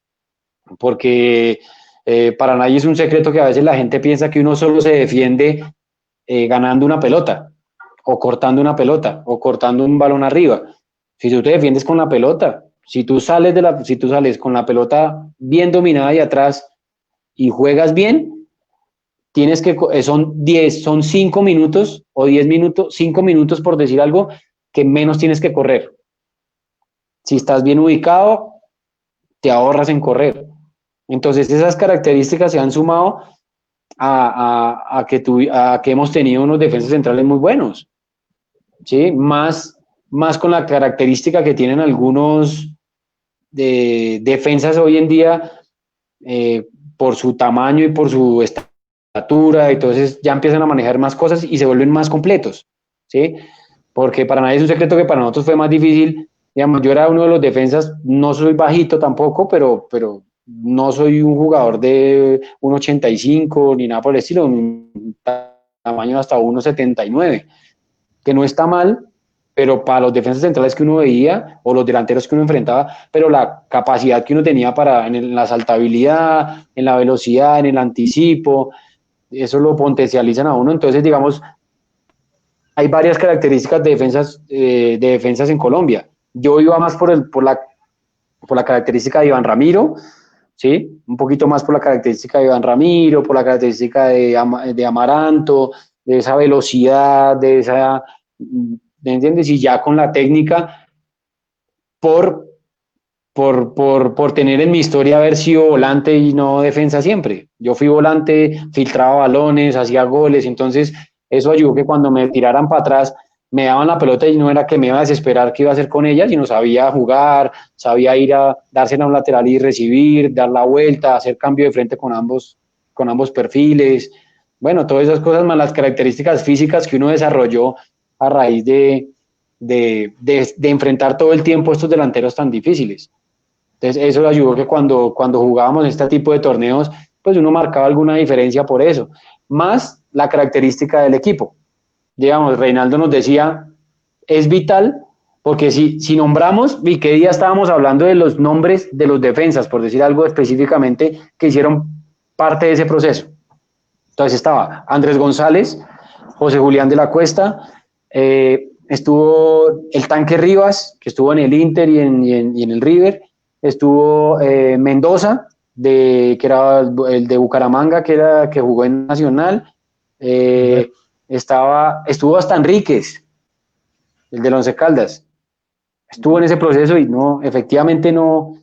porque para nadie es un secreto que a veces la gente piensa que uno solo se defiende ganando una pelota, o cortando una pelota, o cortando un balón arriba. Si tú te defiendes con la pelota, si tú sales con la pelota bien dominada y atrás y juegas bien, son 5 minutos o 10 minutos, 5 minutos por decir algo, que menos tienes que correr. Si estás bien ubicado, te ahorras en correr. Entonces esas características se han sumado a que hemos tenido unos defensas centrales muy buenos, ¿sí? Más con la característica que tienen algunos defensas hoy en día, por su tamaño y por su estatura, entonces ya empiezan a manejar más cosas y se vuelven más completos, ¿sí? Porque para nadie es un secreto que para nosotros fue más difícil. Digamos, yo era uno de los defensas, no soy bajito tampoco, pero no soy un jugador de 1,85 ni nada por el estilo, un tamaño hasta 1,79, que no está mal, pero para los defensas centrales que uno veía o los delanteros que uno enfrentaba, pero la capacidad que uno tenía en la saltabilidad, en la velocidad, en el anticipo, eso lo potencializan a uno. Entonces, digamos, hay varias características de defensas en Colombia. Yo iba más por la característica de Iván Ramiro, ¿sí? Un poquito más por la característica de Iván Ramiro, por la característica de Amaranto, de esa velocidad, ¿me entiendes? Y ya con la técnica, por tener en mi historia haber sido volante y no defensa siempre. Yo fui volante, filtraba balones, hacía goles, entonces eso ayudó que cuando me tiraran para atrás me daban la pelota y no era que me iba a desesperar qué iba a hacer con ella, sino sabía jugar, sabía ir a dársela a un lateral y recibir, dar la vuelta, hacer cambio de frente con ambos perfiles. Bueno, todas esas cosas más las características físicas que uno desarrolló a raíz de enfrentar todo el tiempo estos delanteros tan difíciles. Entonces eso ayudó que cuando jugábamos este tipo de torneos, pues uno marcaba alguna diferencia por eso, más la característica del equipo. Digamos, Reinaldo nos decía, es vital, porque si nombramos, y qué día estábamos hablando de los nombres de los defensas, por decir algo específicamente, que hicieron parte de ese proceso. Entonces estaba Andrés González, José Julián de la Cuesta, estuvo el Tanque Rivas, que estuvo en el Inter y en el River, estuvo Mendoza, que era el de Bucaramanga, que jugó en Nacional, estuvo hasta Enríquez, el del Once Caldas, estuvo en ese proceso y no, efectivamente no,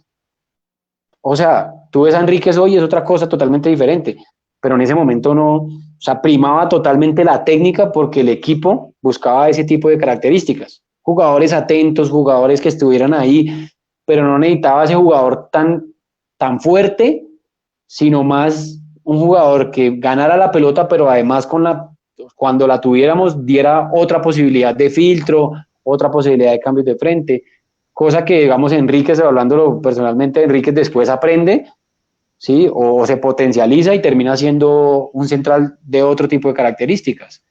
o sea, tú ves a Enríquez hoy, es otra cosa totalmente diferente, pero en ese momento no, o sea, primaba totalmente la técnica porque el equipo buscaba ese tipo de características, jugadores atentos, jugadores que estuvieran ahí, pero no necesitaba ese jugador tan fuerte, sino más un jugador que ganara la pelota, pero además cuando la tuviéramos diera otra posibilidad de filtro, otra posibilidad de cambios de frente, cosa que, digamos, Enríquez, hablándolo personalmente, Enríquez después aprende, ¿sí? O se potencializa y termina siendo un central de otro tipo de características,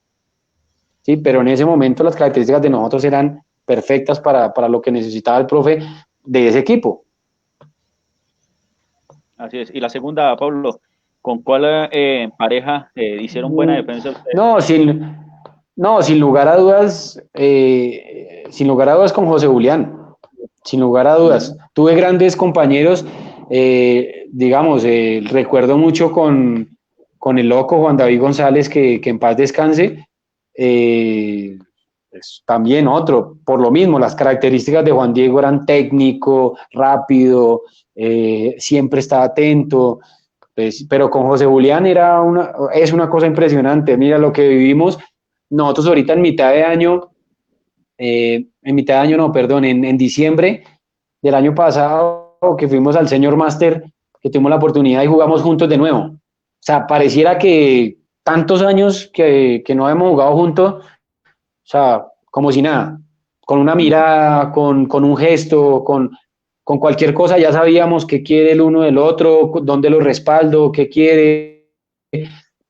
¿sí? Pero en ese momento las características de nosotros eran perfectas para lo que necesitaba el profe de ese equipo. Así es. Y la segunda, Pablo, ¿con cuál pareja hicieron buena defensa ustedes? Sin lugar a dudas, con José Julián, sin lugar a dudas. Tuve grandes compañeros, digamos, recuerdo mucho con el loco Juan David González, que en paz descanse, pues también otro, por lo mismo, las características de Juan Diego eran técnico, rápido, siempre estaba atento, pues, pero con José Julián es una cosa impresionante. Mira lo que vivimos nosotros ahorita en mitad de año, no, perdón, en diciembre del año pasado, que fuimos al Senior Master, que tuvimos la oportunidad y jugamos juntos de nuevo. O sea, pareciera que tantos años que no hemos jugado juntos, o sea, como si nada, con una mirada, con un gesto, con cualquier cosa, ya sabíamos qué quiere el uno del otro, dónde lo respaldo, qué quiere,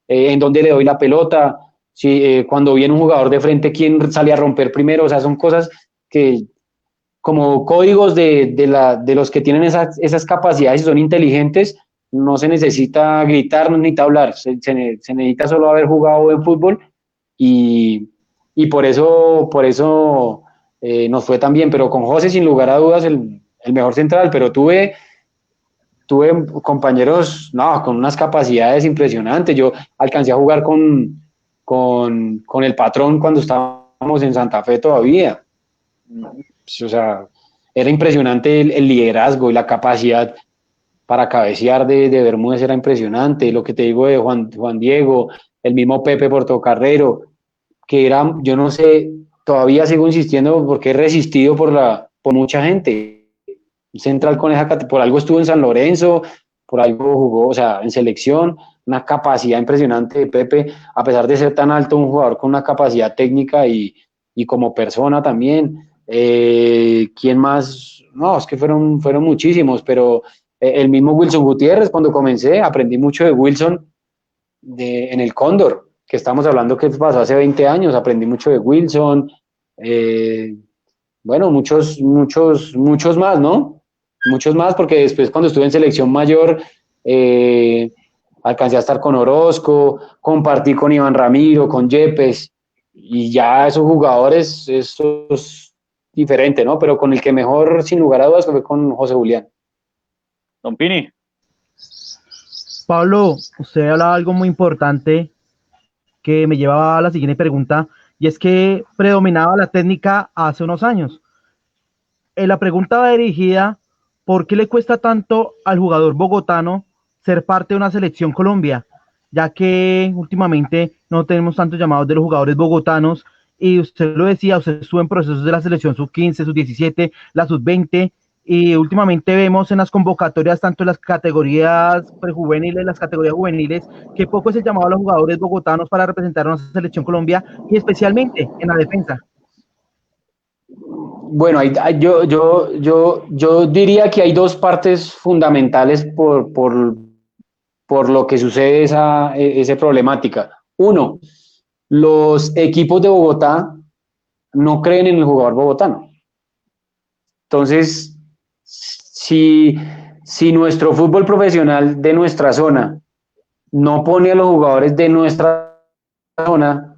en dónde le doy la pelota, si, cuando viene un jugador de frente, quién sale a romper primero. O sea, son cosas que como códigos de los que tienen esas capacidades y son inteligentes. No se necesita gritar, no necesita hablar, se necesita solo haber jugado buen fútbol y por eso nos fue tan bien. Pero con José, sin lugar a dudas, el mejor central, pero tuve compañeros con unas capacidades impresionantes. Yo alcancé a jugar con el patrón cuando estábamos en Santa Fe todavía. O sea, era impresionante el liderazgo y la capacidad para cabecear de Bermúdez, era impresionante. Lo que te digo de Juan Diego, el mismo Pepe Portocarrero, que era, yo no sé, todavía sigo insistiendo porque he resistido por mucha gente. Central con por algo estuvo en San Lorenzo, por algo jugó, o sea, en selección, una capacidad impresionante de Pepe, a pesar de ser tan alto, un jugador con una capacidad técnica y como persona también. ¿Quién más? No, es que fueron muchísimos, pero el mismo Wilson Gutiérrez, cuando comencé, aprendí mucho de Wilson en el Cóndor, que estamos hablando que pasó hace 20 años, aprendí mucho de Wilson, bueno, muchos más, ¿no? Muchos más, porque después cuando estuve en selección mayor, alcancé a estar con Orozco, compartí con Iván Ramiro, con Yepes, y ya esos jugadores, eso es diferente, ¿no? Pero con el que mejor, sin lugar a dudas, fue con José Julián. Don Pini. Pablo, usted hablaba algo muy importante que me llevaba a la siguiente pregunta, y es que predominaba la técnica hace unos años. La pregunta va dirigida: ¿por qué le cuesta tanto al jugador bogotano ser parte de una selección Colombia? Ya que últimamente no tenemos tantos llamados de los jugadores bogotanos, y usted lo decía, usted estuvo en procesos de la selección sub-15, sub-17, la sub-20, y últimamente vemos en las convocatorias, tanto en las categorías prejuveniles, las categorías juveniles, que poco es el llamado a los jugadores bogotanos para representar a una selección Colombia, y especialmente en la defensa. Bueno, yo diría que hay dos partes fundamentales por lo que sucede esa problemática. Uno, los equipos de Bogotá no creen en el jugador bogotano. Entonces, si nuestro fútbol profesional de nuestra zona no pone a los jugadores de nuestra zona,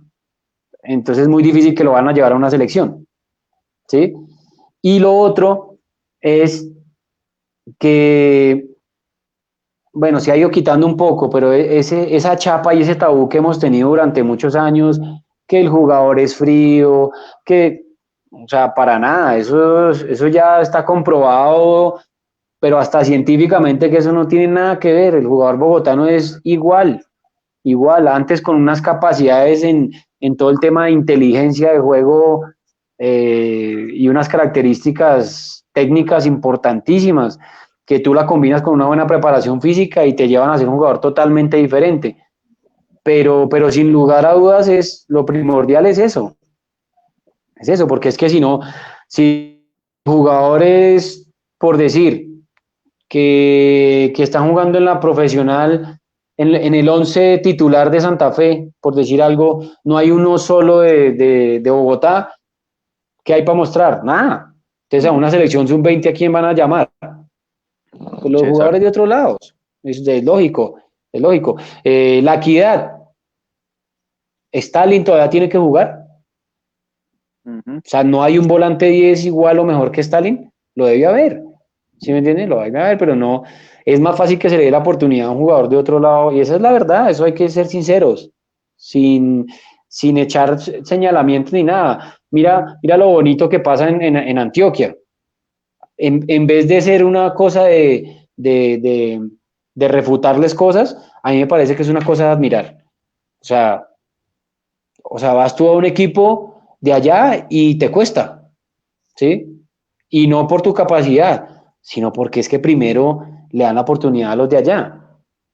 entonces es muy difícil que lo van a llevar a una selección, ¿sí? Y lo otro es que, bueno, se ha ido quitando un poco, pero esa chapa y ese tabú que hemos tenido durante muchos años, que el jugador es frío, o sea, para nada, eso ya está comprobado, pero hasta científicamente, que eso no tiene nada que ver. El jugador bogotano es igual, antes con unas capacidades en todo el tema de inteligencia de juego, y unas características técnicas importantísimas, que tú la combinas con una buena preparación física y te llevan a ser un jugador totalmente diferente. Pero sin lugar a dudas, lo primordial es eso, porque es que si jugadores, por decir, que están jugando en la profesional, en el 11 titular de Santa Fe, por decir algo, no hay uno solo de Bogotá, ¿qué hay para mostrar? Nada. Entonces, a una selección sub-20, ¿a quién van a llamar? Pues los jugadores de otros lados. Es lógico. La Equidad. Stalin todavía tiene que jugar. O sea, no hay un volante 10 igual o mejor que Stalin. Lo debe haber. ¿Sí me entienden? Lo debe haber, pero no. Es más fácil que se le dé la oportunidad a un jugador de otro lado. Y esa es la verdad. Eso hay que ser sinceros. Sin echar señalamientos ni nada. Mira lo bonito que pasa en Antioquia. En vez de ser una cosa de refutarles cosas, a mí me parece que es una cosa de admirar. O sea, vas tú a un equipo de allá y te cuesta, ¿sí? Y no por tu capacidad, sino porque es que primero le dan la oportunidad a los de allá,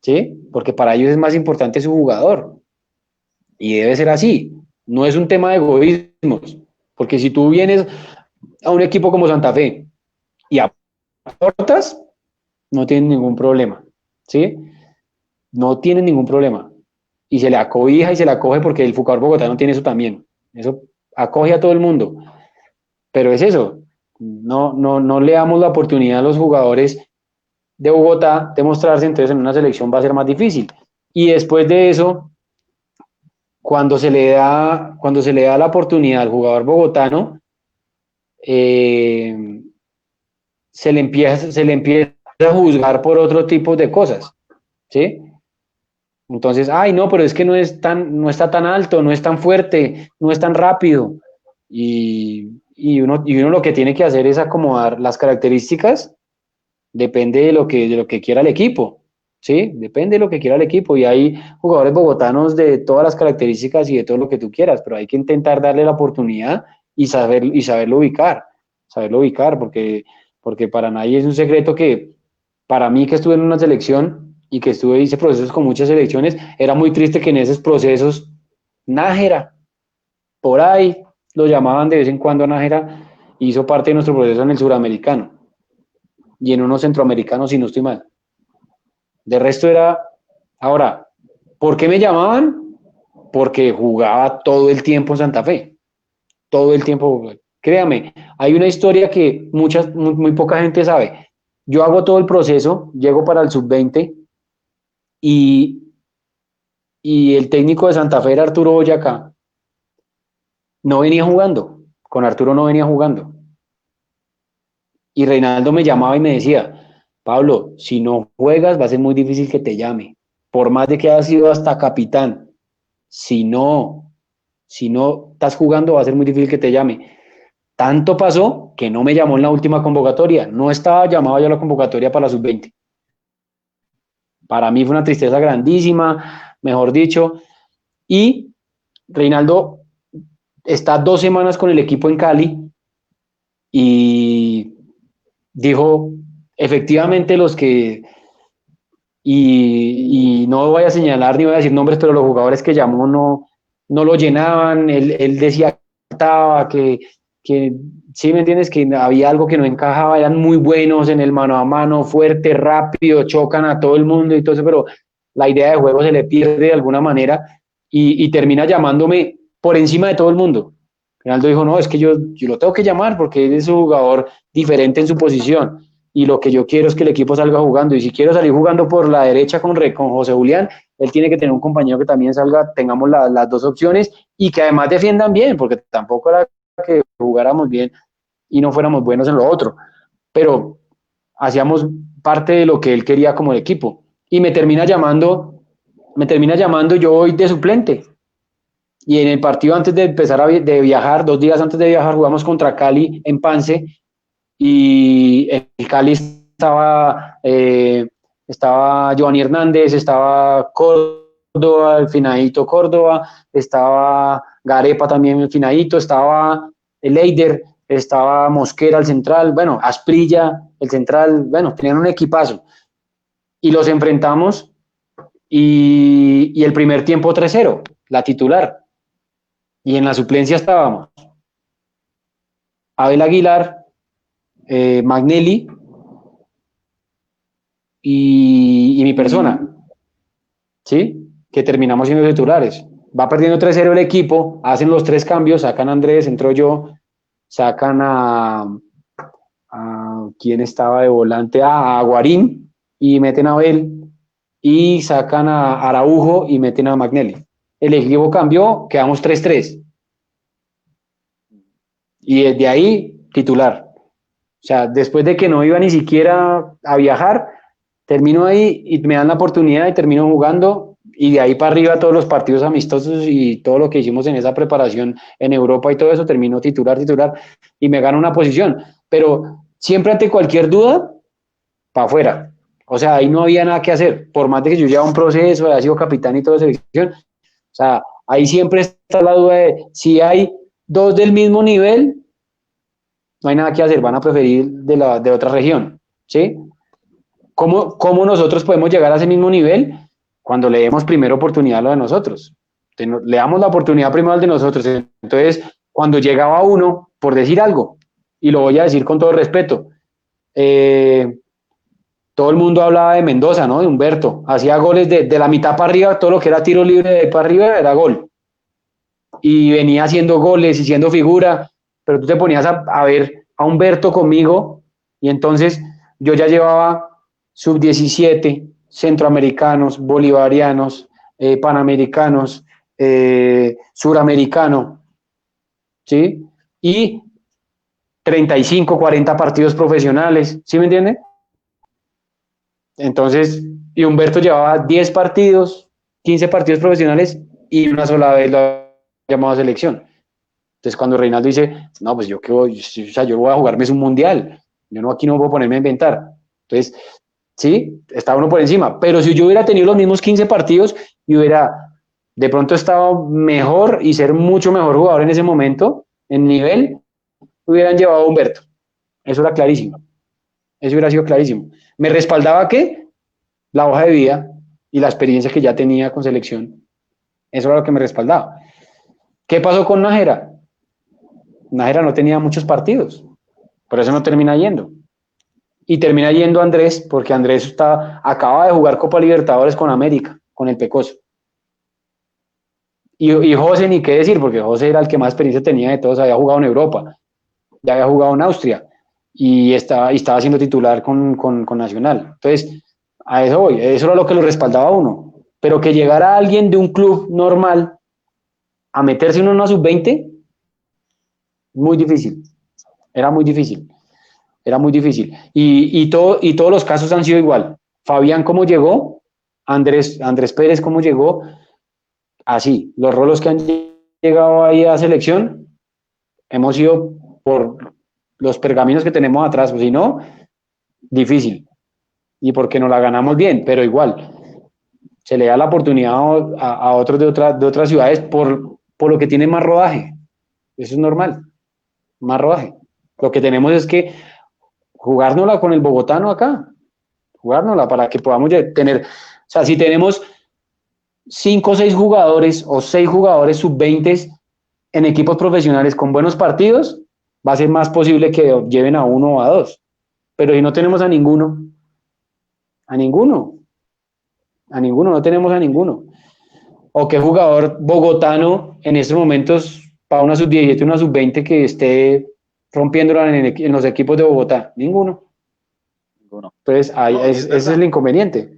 ¿sí? Porque para ellos es más importante su jugador. Y debe ser así. No es un tema de egoísmos. Porque si tú vienes a un equipo como Santa Fe y aportas, no tienen ningún problema, ¿sí? No tienen ningún problema. Y se le acobija y se le acoge porque el jugador bogotano tiene eso también. Eso acoge a todo el mundo. Pero es eso. No le damos la oportunidad a los jugadores de Bogotá de mostrarse, entonces en una selección va a ser más difícil. Y después de eso, cuando se le da la oportunidad al jugador bogotano, se le empieza a juzgar por otro tipo de cosas, ¿sí? Entonces, ay, no, pero es que no está tan alto, no es tan fuerte, no es tan rápido. Y uno lo que tiene que hacer es acomodar las características, depende de lo que quiera el equipo, ¿sí? Depende de lo que quiera el equipo. Y hay jugadores bogotanos de todas las características y de todo lo que tú quieras, pero hay que intentar darle la oportunidad y saberlo ubicar, porque para nadie es un secreto que para mí que estuve en una selección y que hice procesos con muchas selecciones, era muy triste que en esos procesos Nájera, por ahí lo llamaban de vez en cuando Nájera, hizo parte de nuestro proceso en el suramericano y en unos centroamericanos, si no estoy mal. De resto era, ahora, ¿por qué me llamaban? Porque jugaba todo el tiempo en Santa Fe, todo el tiempo. Créame, hay una historia que muy poca gente sabe. Yo hago todo el proceso, llego para el sub-20 y el técnico de Santa Fe era Arturo Boyacá. No venía jugando, con Arturo no venía jugando. Y Reinaldo me llamaba y me decía, Pablo, si no juegas va a ser muy difícil que te llame. Por más de que hayas sido hasta capitán, si no estás jugando va a ser muy difícil que te llame. Tanto pasó que no me llamó en la última convocatoria. No estaba llamado ya a la convocatoria para la sub-20. Para mí fue una tristeza grandísima, mejor dicho. Y Reinaldo está 2 semanas con el equipo en Cali y dijo, efectivamente los que, y no voy a señalar ni voy a decir nombres, pero los jugadores que llamó no lo llenaban, él decía que sí, ¿me entiendes? Que había algo que no encajaba, eran muy buenos en el mano a mano, fuerte, rápido, chocan a todo el mundo y todo eso, pero la idea de juego se le pierde de alguna manera y termina llamándome por encima de todo el mundo. Reinaldo dijo, no, es que yo lo tengo que llamar porque él es un jugador diferente en su posición y lo que yo quiero es que el equipo salga jugando y si quiero salir jugando por la derecha con José Julián, él tiene que tener un compañero que también salga, tengamos las dos opciones y que además defiendan bien, porque tampoco era que jugáramos bien y no fuéramos buenos en lo otro, pero hacíamos parte de lo que él quería como el equipo y me termina llamando, yo voy de suplente y en el partido antes de empezar de viajar, 2 días antes de viajar, jugamos contra Cali en Pance y en el Cali estaba Giovanni Hernández, estaba Córdoba, el finadito Córdoba, estaba Garepa también el finadito, estaba el Eider, estaba Mosquera el central, bueno, Asprilla el central, bueno, tenían un equipazo y los enfrentamos y el primer tiempo 3-0, la titular. Y en la suplencia estábamos Abel Aguilar, Magnelli y mi persona, ¿sí? Que terminamos siendo titulares. Va perdiendo 3-0 el equipo, hacen los 3 cambios, sacan a Andrés, entro yo, sacan a ¿quién estaba de volante? A Guarín y meten a Abel y sacan a Araujo y meten a Magnelli. El equipo cambió, quedamos 3-3. Y desde ahí, titular. O sea, después de que no iba ni siquiera a viajar, termino ahí y me dan la oportunidad y termino jugando y de ahí para arriba todos los partidos amistosos y todo lo que hicimos en esa preparación en Europa y todo eso, termino titular, y me gano una posición, pero siempre ante cualquier duda, para afuera. O sea, ahí no había nada que hacer, por más de que yo llevaba un proceso, había sido capitán y toda selección, o sea, ahí siempre está la duda de si hay dos del mismo nivel, no hay nada que hacer, van a preferir de otra región, ¿sí? ¿Cómo nosotros podemos llegar a ese mismo nivel? Cuando le demos primero oportunidad a lo de nosotros. Le damos la oportunidad primero al de nosotros. Entonces, cuando llegaba uno, por decir algo, y lo voy a decir con todo respeto, todo el mundo hablaba de Mendoza, ¿no? De Humberto. Hacía goles de la mitad para arriba, todo lo que era tiro libre de para arriba era gol. Y venía haciendo goles y siendo figura, pero tú te ponías a ver a Humberto conmigo, y entonces yo ya llevaba sub-17, centroamericanos, bolivarianos, panamericanos, suramericano, ¿sí? Y 35, 40 partidos profesionales, ¿sí me entiende? Entonces, y Humberto llevaba 10 partidos, 15 partidos profesionales y una sola vez lo ha llamado a selección. Entonces, cuando Reinaldo dice, no, pues yo voy a jugarme es un mundial, yo no, aquí no voy a ponerme a inventar. Entonces, sí, estaba uno por encima, pero si yo hubiera tenido los mismos 15 partidos y hubiera de pronto estado mejor y ser mucho mejor jugador en ese momento, en nivel, hubieran llevado a Humberto. Eso era clarísimo. Eso hubiera sido clarísimo. ¿Me respaldaba qué? La hoja de vida y la experiencia que ya tenía con selección. Eso era lo que me respaldaba. ¿Qué pasó con Nájera? Nájera no tenía muchos partidos, por eso no termina yendo. Y termina yendo Andrés, porque Andrés acaba de jugar Copa Libertadores con América, con el Pecoso. Y José, ni qué decir, porque José era el que más experiencia tenía de todos, había jugado en Europa, ya había jugado en Austria, y estaba siendo titular con Nacional. Entonces, a eso voy, eso era lo que lo respaldaba a uno. Pero que llegara alguien de un club normal a meterse en una sub-20, muy difícil, era muy difícil. Era muy difícil. Y todos los casos han sido igual. Fabián, ¿cómo llegó? Andrés Pérez, ¿cómo llegó? Así, los rolos que han llegado ahí a selección, hemos ido por los pergaminos que tenemos atrás, pues si no, difícil. Y porque nos la ganamos bien, pero igual, se le da la oportunidad a otros de otras ciudades por lo que tienen más rodaje. Eso es normal, más rodaje. Lo que tenemos es que jugárnosla con el bogotano acá, jugárnosla para que podamos tener, o sea, si tenemos 5 o 6 jugadores o 6 jugadores sub-20 en equipos profesionales con buenos partidos, va a ser más posible que lleven a 1 o a 2, pero si no tenemos a ninguno, no tenemos a ninguno, o qué jugador bogotano en estos momentos para una sub-17, una sub-20 que esté rompiéndola en los equipos de Bogotá, ninguno. Entonces, ese es el inconveniente.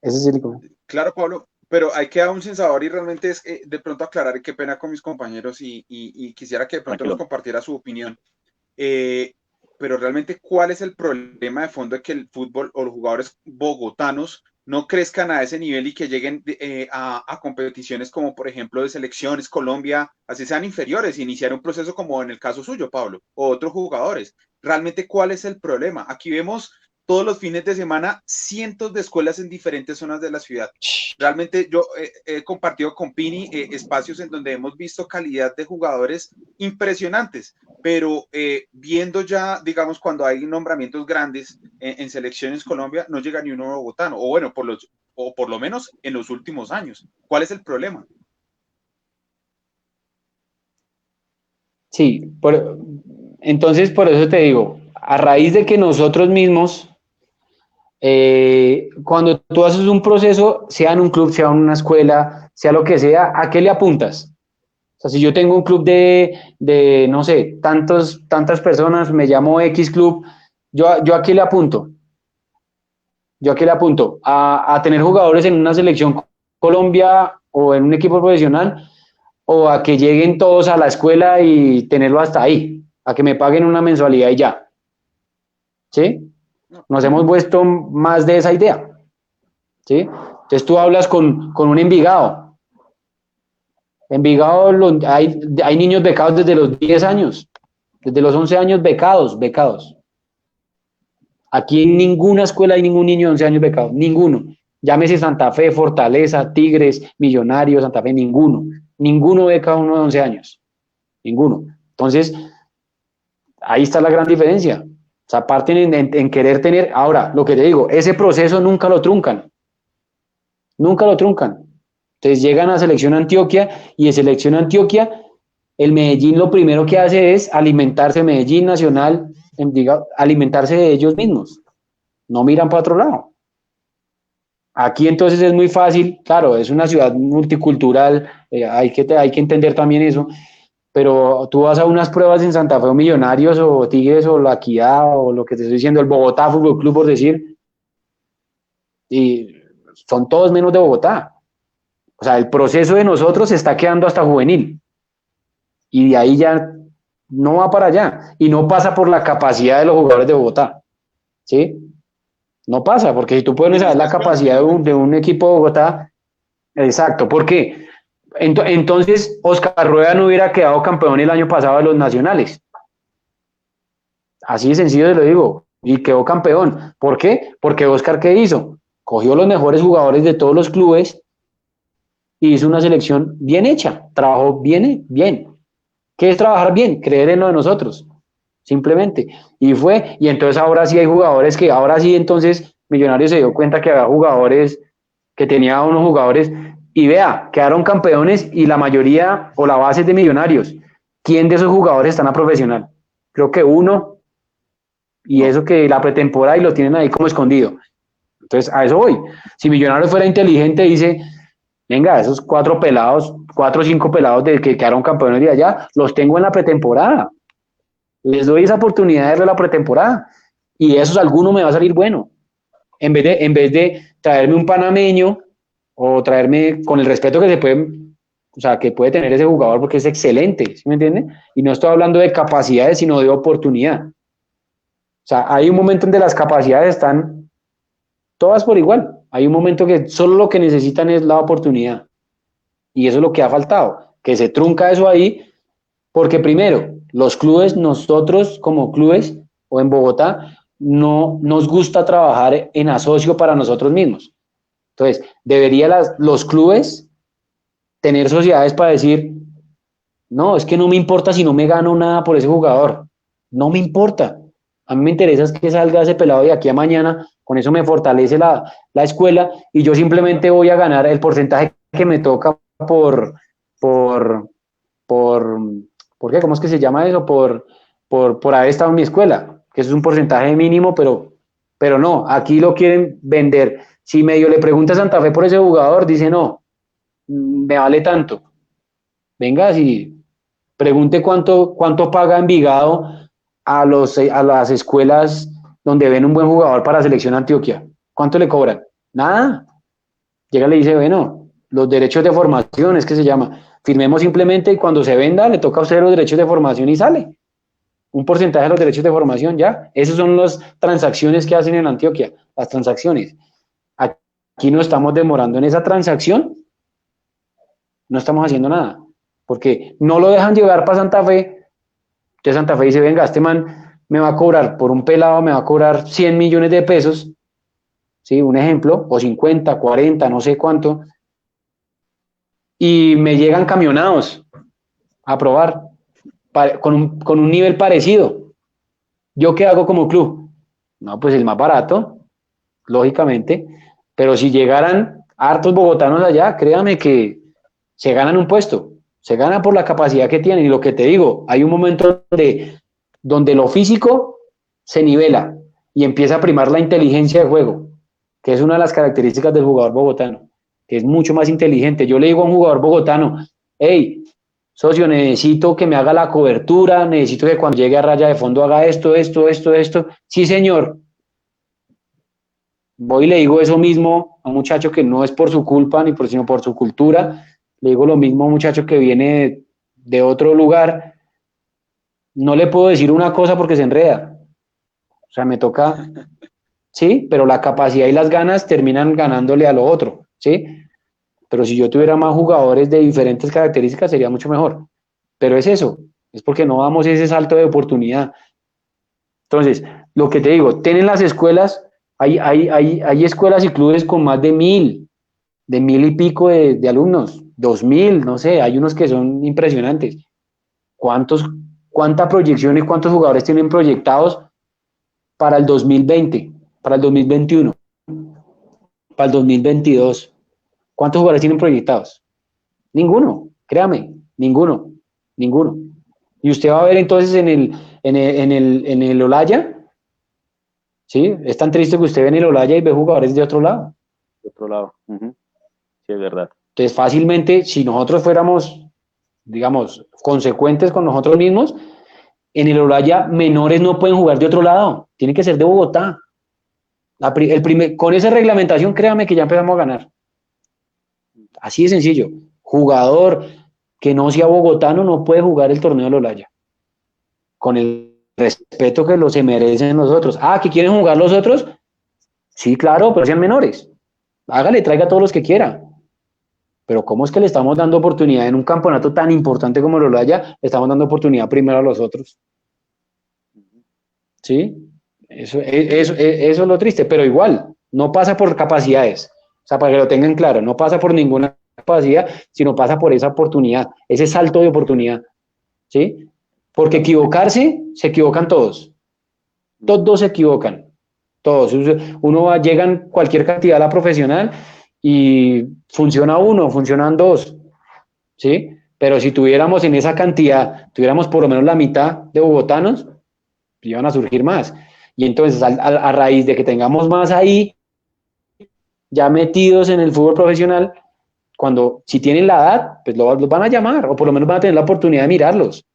Ese es el inconveniente. Claro, Pablo, pero hay que dar un sensador y realmente es de pronto aclarar, y qué pena con mis compañeros y quisiera que de pronto nos compartiera su opinión. Pero realmente, ¿cuál es el problema de fondo de que el fútbol o los jugadores bogotanos no crezcan a ese nivel y que lleguen a competiciones como, por ejemplo, de selecciones, Colombia, así sean inferiores, iniciar un proceso como en el caso suyo, Pablo, o otros jugadores? Realmente, ¿cuál es el problema? Aquí vemos todos los fines de semana cientos de escuelas en diferentes zonas de la ciudad. Realmente yo he compartido con Pini espacios en donde hemos visto calidad de jugadores impresionantes, pero viendo ya, digamos, cuando hay nombramientos grandes en selecciones Colombia, no llega ni uno bogotano, o bueno, por lo menos en los últimos años. ¿Cuál es el problema? Sí, entonces por eso te digo, a raíz de que nosotros mismos, cuando tú haces un proceso, sea en un club, sea en una escuela, sea lo que sea, ¿a qué le apuntas? O sea, si yo tengo un club de no sé, tantas personas, me llamo X club, ¿yo a qué le apunto? ¿Yo a qué le apunto? ¿A tener jugadores en una selección Colombia o en un equipo profesional? ¿O a que lleguen todos a la escuela y tenerlo hasta ahí? A que me paguen una mensualidad y ya. ¿Sí? Nos hemos puesto más de esa idea. ¿Sí? Entonces tú hablas con un Envigado. Envigado hay niños becados desde los 10 años, desde los 11 años becados. Aquí en ninguna escuela hay ningún niño de 11 años becado, ninguno. Llámese Santa Fe, Fortaleza, Tigres, Millonarios, Santa Fe, ninguno beca a uno de 11 años, ninguno. Entonces, ahí está la gran diferencia. O sea, parten en querer tener, ahora, lo que te digo, ese proceso nunca lo truncan. Entonces llegan a Selección Antioquia y en Selección Antioquia el Medellín lo primero que hace es alimentarse, Medellín Nacional, alimentarse de ellos mismos. No miran para otro lado. Aquí entonces es muy fácil, claro, es una ciudad multicultural, hay que entender también eso, pero tú vas a unas pruebas en Santa Fe o Millonarios o Tigres o La Equidad o lo que te estoy diciendo, el Bogotá Fútbol Club por decir, y son todos menos de Bogotá. O sea, el proceso de nosotros se está quedando hasta juvenil y de ahí ya no va para allá y no pasa por la capacidad de los jugadores de Bogotá, ¿sí? No pasa, porque si tú puedes saber la capacidad de un equipo de Bogotá, exacto, ¿por qué? Entonces Oscar Rueda no hubiera quedado campeón el año pasado de los nacionales. Así de sencillo te lo digo, y quedó campeón. ¿Por qué? Porque Oscar, ¿qué hizo? Cogió los mejores jugadores de todos los clubes y hizo una selección bien hecha, trabajó bien. ¿Qué es trabajar bien? Creer en lo de nosotros, simplemente. Y entonces ahora sí hay jugadores que, ahora sí entonces Millonarios se dio cuenta que había jugadores, que tenía unos jugadores, y vea, quedaron campeones y la mayoría, o la base es de Millonarios. ¿Quién de esos jugadores están a profesional? Creo que uno, y eso que la pretemporada y lo tienen ahí como escondido. Entonces, a eso voy. Si Millonarios fuera inteligente, dice, venga, esos 4 o 5 pelados de que quedaron campeones de allá, los tengo en la pretemporada. Les doy esa oportunidad de darle la pretemporada. Y esos alguno me va a salir bueno. En vez de traerme un panameño o traerme con el respeto que se puede, o sea, que puede tener ese jugador porque es excelente, ¿sí me entiende? Y no estoy hablando de capacidades, sino de oportunidad. O sea, hay un momento en que las capacidades están todas por igual. Hay un momento que solo lo que necesitan es la oportunidad. Y eso es lo que ha faltado, que se trunca eso ahí, porque primero, los clubes, nosotros como clubes o en Bogotá, no nos gusta trabajar en asocio para nosotros mismos. Entonces, deberían los clubes tener sociedades para decir, no, es que no me importa si no me gano nada por ese jugador. No me importa. A mí me interesa es que salga ese pelado de aquí a mañana, con eso me fortalece la escuela y yo simplemente voy a ganar el porcentaje que me toca ¿por qué? ¿Cómo es que se llama eso? Por haber estado en mi escuela, que eso es un porcentaje mínimo, pero no, aquí lo quieren vender. Si medio le pregunta a Santa Fe por ese jugador, dice no, me vale tanto. Venga, si pregunte cuánto paga Envigado a las escuelas donde ven un buen jugador para Selección Antioquia. ¿Cuánto le cobran? Nada. Llega y le dice, bueno, los derechos de formación, es que se llama. Firmemos simplemente y cuando se venda le toca a usted los derechos de formación y sale. Un porcentaje de los derechos de formación, ya. Esas son las transacciones que hacen en Antioquia, las transacciones. Aquí no estamos demorando en esa transacción, no estamos haciendo nada, porque no lo dejan llevar para Santa Fe. Entonces Santa Fe dice, venga, este man me va a cobrar por un pelado, me va a cobrar 100 millones de pesos, ¿sí? Un ejemplo, o 50, 40, no sé cuánto, y me llegan camionados a probar con un nivel parecido. ¿Yo qué hago como club? No, pues el más barato, lógicamente, pero si llegaran hartos bogotanos allá, créame que se ganan un puesto, se gana por la capacidad que tienen, y lo que te digo, hay un momento donde lo físico se nivela y empieza a primar la inteligencia de juego, que es una de las características del jugador bogotano, que es mucho más inteligente. Yo le digo a un jugador bogotano, hey, socio, necesito que me haga la cobertura, necesito que cuando llegue a raya de fondo haga esto. Sí, señor. Voy y le digo eso mismo a un muchacho que no es por su culpa, sino por su cultura. Le digo lo mismo a un muchacho que viene de otro lugar. No le puedo decir una cosa porque se enreda. O sea, me toca, sí, pero la capacidad y las ganas terminan ganándole a lo otro, ¿sí? Pero si yo tuviera más jugadores de diferentes características sería mucho mejor. Pero es eso, es porque no damos ese salto de oportunidad. Entonces, lo que te digo, tienen las escuelas, hay escuelas y clubes con más de 1000 y pico de alumnos, 2000, no sé, hay unos que son impresionantes. ¿Cuánta proyección y cuántos jugadores tienen proyectados para el 2020, para el 2021, para el 2022? ¿Cuántos jugadores tienen proyectados? Ninguno, créame, ninguno. Y usted va a ver entonces en el Olaya, ¿sí? Es tan triste que usted ve en el Olaya y ve jugadores de otro lado. De otro lado. Sí, es verdad. Entonces, fácilmente, si nosotros fuéramos, digamos, consecuentes con nosotros mismos, en el Olaya menores no pueden jugar de otro lado, tiene que ser de Bogotá. Con esa reglamentación, créame que ya empezamos a ganar. Así de sencillo. Jugador que no sea bogotano no puede jugar el torneo del Olaya. Con el respeto que se merecen los otros. ¿Que quieren jugar los otros? Sí, claro, pero sean menores. Hágale, traiga a todos los que quiera. Pero ¿cómo es que le estamos dando oportunidad en un campeonato tan importante como el Olaya? Le estamos dando oportunidad primero a los otros. ¿Sí? Eso es lo triste, pero igual, no pasa por capacidades. O sea, para que lo tengan claro, no pasa por ninguna capacidad, sino pasa por esa oportunidad, ese salto de oportunidad. ¿Sí? Porque equivocarse, se equivocan todos. Todos se equivocan. Todos. Llegan cualquier cantidad a la profesional y funciona uno, funcionan dos. ¿Sí? Pero si tuviéramos en esa cantidad, tuviéramos por lo menos la mitad de bogotanos, iban a surgir más. Y entonces, a raíz de que tengamos más ahí, ya metidos en el fútbol profesional, si tienen la edad, pues los van a llamar, o por lo menos van a tener la oportunidad de mirarlos.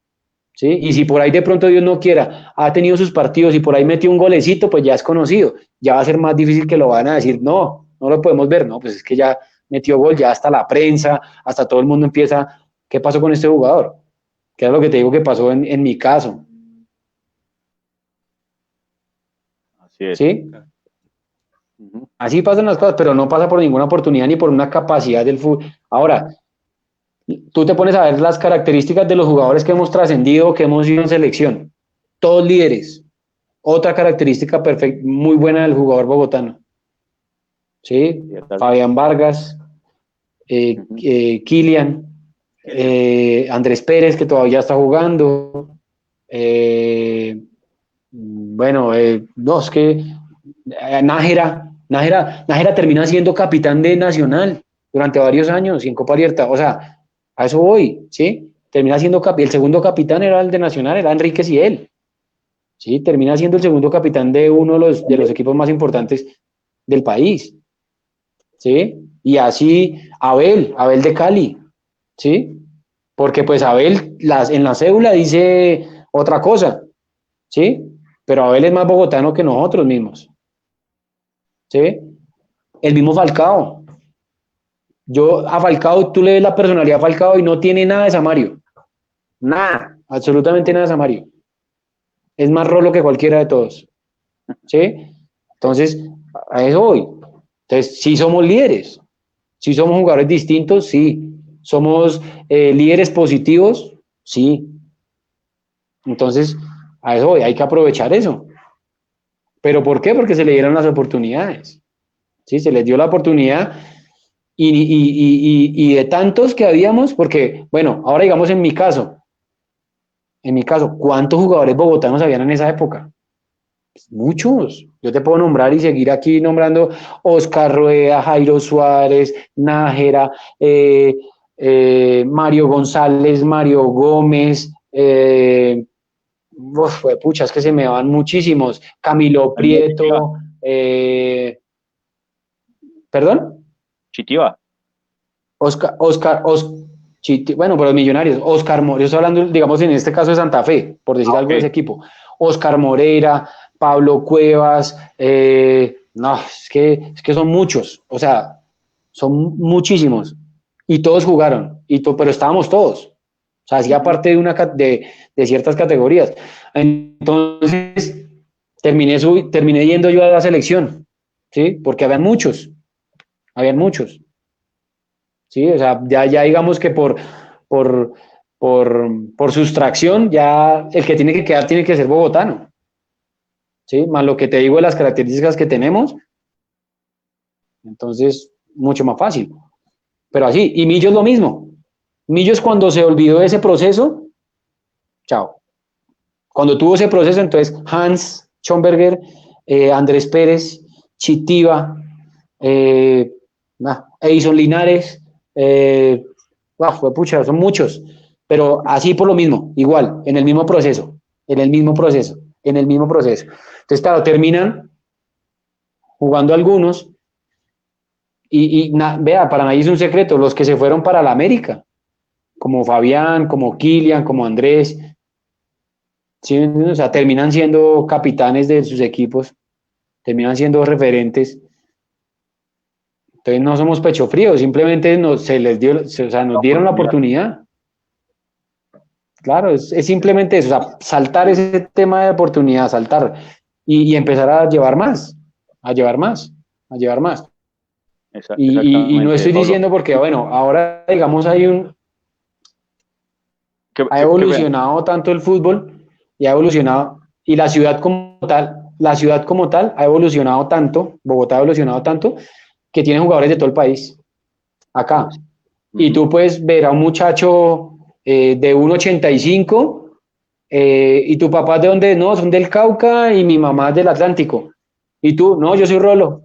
¿Sí? Y si por ahí de pronto Dios no quiera, ha tenido sus partidos y por ahí metió un golecito, pues ya es conocido. Ya va a ser más difícil que lo van a decir, no lo podemos ver, no, pues es que ya metió gol, ya hasta la prensa, hasta todo el mundo empieza, ¿qué pasó con este jugador? Que es lo que te digo que pasó en mi caso. Así es. ¿Sí? Así pasan las cosas, pero no pasa por ninguna oportunidad ni por una capacidad del fútbol. Ahora, tú te pones a ver las características de los jugadores que hemos trascendido, que hemos ido en selección. Todos líderes. Otra característica muy buena del jugador bogotano. ¿Sí? Fabián Vargas, Kylian, Andrés Pérez, que todavía está jugando. No, es que Nájera termina siendo capitán de Nacional durante varios años y en Copa Abierta. O sea, a eso voy, ¿sí? Termina siendo el segundo capitán era el de Nacional, era Enríquez y él. ¿Sí? Termina siendo el segundo capitán de uno de los equipos más importantes del país. ¿Sí? Y así Abel de Cali. ¿Sí? Porque pues Abel en la cédula dice otra cosa. ¿Sí? Pero Abel es más bogotano que nosotros mismos. ¿Sí? El mismo Falcao. A Falcao, tú le ves la personalidad a Falcao y no tiene nada de Samario. Nada, absolutamente nada de Samario. Es más rolo que cualquiera de todos. ¿Sí? Entonces, a eso voy. Entonces, sí somos líderes. Sí somos jugadores distintos, sí. Somos líderes positivos, sí. Entonces, a eso voy. Hay que aprovechar eso. ¿Pero por qué? Porque se le dieron las oportunidades. ¿Sí? Se les dio la oportunidad y de tantos que habíamos, porque, bueno, ahora digamos en mi caso, ¿cuántos jugadores bogotanos habían en esa época? Pues muchos. Yo te puedo nombrar y seguir aquí nombrando Oscar Rueda, Jairo Suárez, Nájera, Mario González, Mario Gómez, puchas que se me van muchísimos, Camilo Prieto, ¿perdón? Chitiva. Bueno, pero Millonarios, Oscar Moreira, yo estoy hablando, digamos, en este caso de Santa Fe, por decir algo de ese equipo, Oscar Moreira, Pablo Cuevas, no, es que son muchos, o sea, son muchísimos, y todos jugaron, pero estábamos todos, o sea, hacía parte de ciertas categorías. Entonces, terminé yendo yo a la selección, ¿sí? Porque habían muchos. ¿sí? O sea, ya digamos que por sustracción, ya el que tiene que quedar tiene que ser bogotano, ¿sí? Más lo que te digo de las características que tenemos, entonces, mucho más fácil. Pero así, y Millos lo mismo. Millos cuando se olvidó de ese proceso, chao. Cuando tuvo ese proceso, entonces Hans Schomberger, Andrés Pérez, Chitiva, Edison Linares, pucha, son muchos, pero así por lo mismo, igual, en el mismo proceso, en el mismo proceso, en el mismo proceso. Entonces, claro, terminan jugando algunos vea, para nadie es un secreto, los que se fueron para la América, como Fabián, como Kilian, como Andrés, ¿sí? O sea, terminan siendo capitanes de sus equipos, terminan siendo referentes. Entonces no somos pecho frío, simplemente se les dio, o sea, nos dieron la oportunidad. Claro, es simplemente eso, o sea, saltar ese tema de oportunidad, saltar y empezar a llevar más, a llevar más, a llevar más. Y no estoy diciendo porque, bueno, ahora digamos ha evolucionado tanto el fútbol y ha evolucionado, y la ciudad como tal ha evolucionado tanto, Bogotá ha evolucionado tanto, que tiene jugadores de todo el país, acá. Y tú puedes ver a un muchacho de 1,85 y tu papá de dónde, no, son del Cauca y mi mamá es del Atlántico. Y tú, no, yo soy Rolo.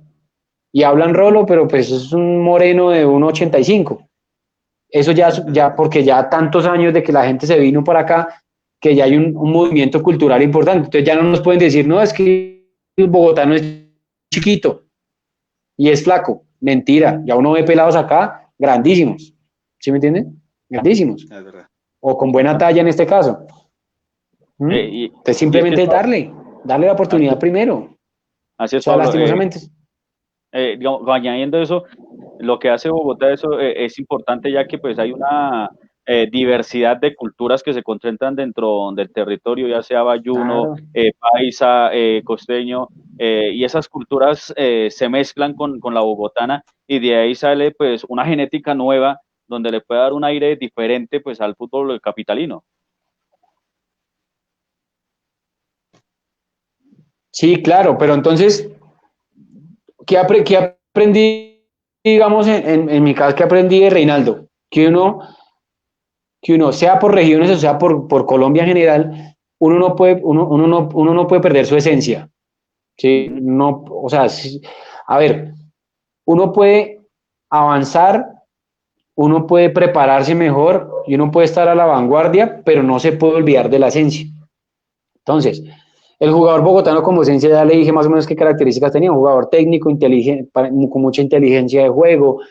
Y hablan Rolo, pero pues es un moreno de 1,85. Eso ya, porque ya tantos años de que la gente se vino para acá, que ya hay un movimiento cultural importante. Entonces ya no nos pueden decir, no, es que el bogotano es chiquito y es flaco. Mentira, ya uno ve pelados acá grandísimos. ¿Sí me entienden? Grandísimos. Es verdad. O con buena talla en este caso. Entonces simplemente darle la oportunidad primero. Así es, o sea, Pablo, lastimosamente. Digamos, añadiendo eso, lo que hace Bogotá eso es importante, ya que pues hay una diversidad de culturas que se concentran dentro del territorio, ya sea bayuno, Claro. paisa, costeño, y esas culturas se mezclan con la bogotana, y de ahí sale pues una genética nueva donde le puede dar un aire diferente pues al fútbol capitalino. Sí, claro, pero entonces, ¿qué aprendí, digamos, en mi caso, qué aprendí de Reinaldo? Que uno, sea por regiones o sea por Colombia en general, uno no puede perder su esencia. ¿Sí? No, o sea, a ver, uno puede avanzar, uno puede prepararse mejor y uno puede estar a la vanguardia, pero no se puede olvidar de la esencia. Entonces, el jugador bogotano como esencia, ya le dije más o menos qué características tenía: un jugador técnico, inteligente, con mucha inteligencia de juego,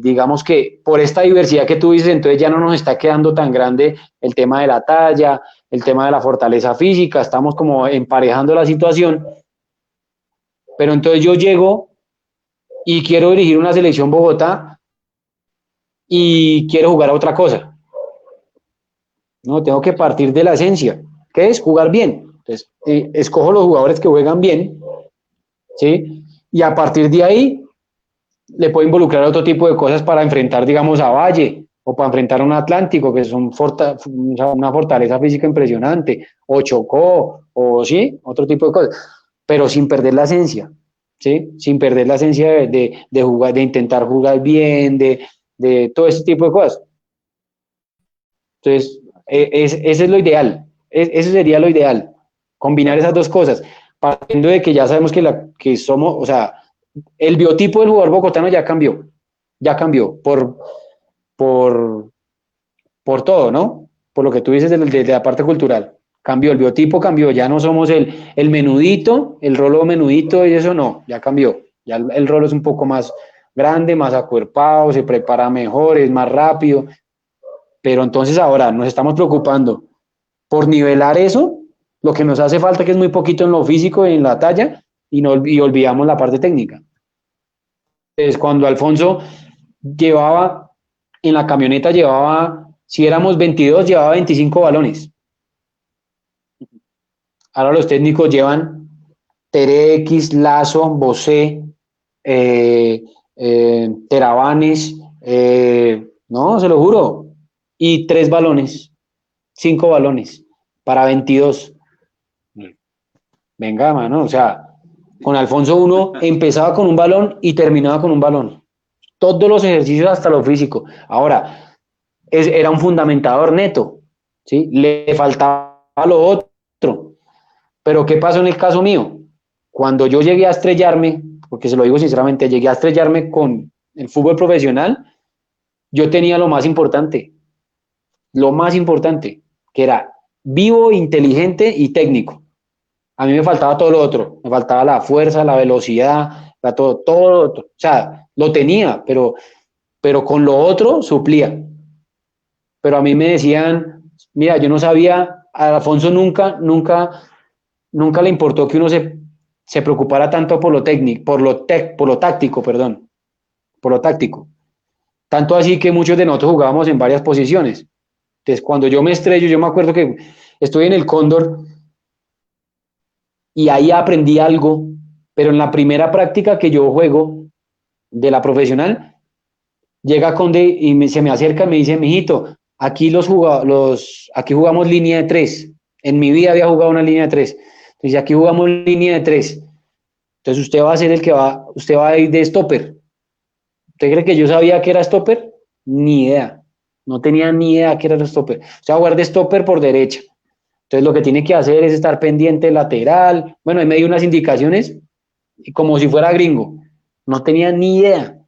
digamos que por esta diversidad que tú dices, entonces ya no nos está quedando tan grande el tema de la talla, el tema de la fortaleza física, estamos como emparejando la situación, pero entonces yo llego y quiero dirigir una selección Bogotá y quiero jugar a otra cosa. No, tengo que partir de la esencia, que es jugar bien. Entonces, escojo los jugadores que juegan bien, ¿sí? Y a partir de ahí le puedo involucrar otro tipo de cosas para enfrentar, digamos, a Valle o para enfrentar a un Atlántico, que son una fortaleza física impresionante, o Chocó, o sí, otro tipo de cosas, pero sin perder la esencia, ¿sí? Sin perder la esencia de jugar, de intentar jugar bien, de todo ese tipo de cosas. Entonces, ese es lo ideal, eso sería lo ideal, combinar esas dos cosas, partiendo de que ya sabemos que somos, o sea, el biotipo del jugador bogotano ya cambió por todo, ¿no? Por lo que tú dices de la parte cultural. Cambió, el biotipo cambió, ya no somos el menudito, el rolo menudito y eso no, ya cambió. Ya el rolo es un poco más grande, más acuerpado, se prepara mejor, es más rápido. Pero entonces ahora nos estamos preocupando por nivelar eso, lo que nos hace falta, que es muy poquito en lo físico y en la talla, y olvidamos la parte técnica. Entonces, cuando Alfonso en la camioneta si éramos 22, llevaba 25 balones. Ahora los técnicos llevan Terex, Lazo, Bosé, Teravanes, no, se lo juro, y 3 balones, 5 balones para 22. Venga, mano, o sea, con Alfonso uno empezaba con un balón y terminaba con un balón. Todos los ejercicios hasta lo físico. Ahora, era un fundamentador neto, ¿sí? Le faltaba lo otro. Pero ¿qué pasó en el caso mío? Cuando yo llegué a estrellarme, porque se lo digo sinceramente, llegué a estrellarme con el fútbol profesional, yo tenía lo más importante, que era vivo, inteligente y técnico. A mí me faltaba todo lo otro, me faltaba la fuerza, la velocidad, todo lo otro. O sea, lo tenía, pero con lo otro suplía. Pero a mí me decían, mira, yo no sabía, a Alfonso nunca le importó que uno se preocupara tanto por lo técnico, por lo táctico, perdón, por lo táctico. Tanto así que muchos de nosotros jugábamos en varias posiciones. Entonces, cuando yo me estrello, yo me acuerdo que estoy en el Cóndor y ahí aprendí algo, pero en la primera práctica que yo juego de la profesional, llega Conde y se me acerca y me dice, mijito, aquí aquí jugamos línea de 3. En mi vida había jugado una línea de 3. Entonces, aquí jugamos línea de 3. Entonces, usted va a ser usted va a ir de stopper. ¿Usted cree que yo sabía que era stopper? Ni idea. No tenía ni idea que era el stopper. O sea, jugar de stopper por derecha. Entonces, lo que tiene que hacer es estar pendiente lateral. Bueno, ahí me dio unas indicaciones como si fuera gringo. No tenía ni idea.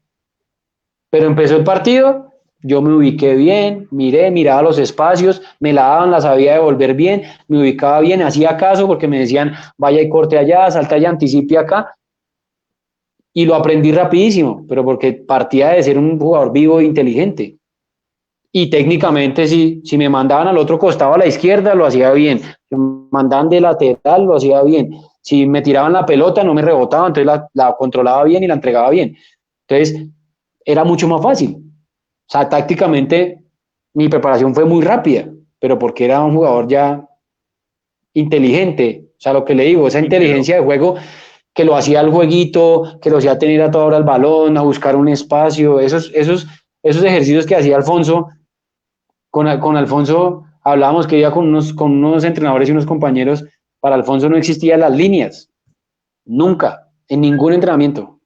Pero empezó el partido, yo me ubiqué bien, miraba los espacios, me la daban, la sabía devolver bien, me ubicaba bien, hacía caso porque me decían, vaya y corte allá, salta allá, anticipe acá. Y lo aprendí rapidísimo, pero porque partía de ser un jugador vivo e inteligente. Y técnicamente, si me mandaban al otro costado a la izquierda, lo hacía bien. Si me mandaban de lateral, lo hacía bien. Si me tiraban la pelota, no me rebotaba, entonces la controlaba bien y la entregaba bien. Entonces, era mucho más fácil. O sea, tácticamente, mi preparación fue muy rápida, pero porque era un jugador ya inteligente. O sea, lo que le digo, esa inteligencia de juego que lo hacía al jueguito, que lo hacía tener a toda hora el balón, a buscar un espacio, esos ejercicios que hacía Alfonso. Con Alfonso hablábamos que iba con unos entrenadores y unos compañeros. Para Alfonso no existían las líneas, nunca, en ningún entrenamiento.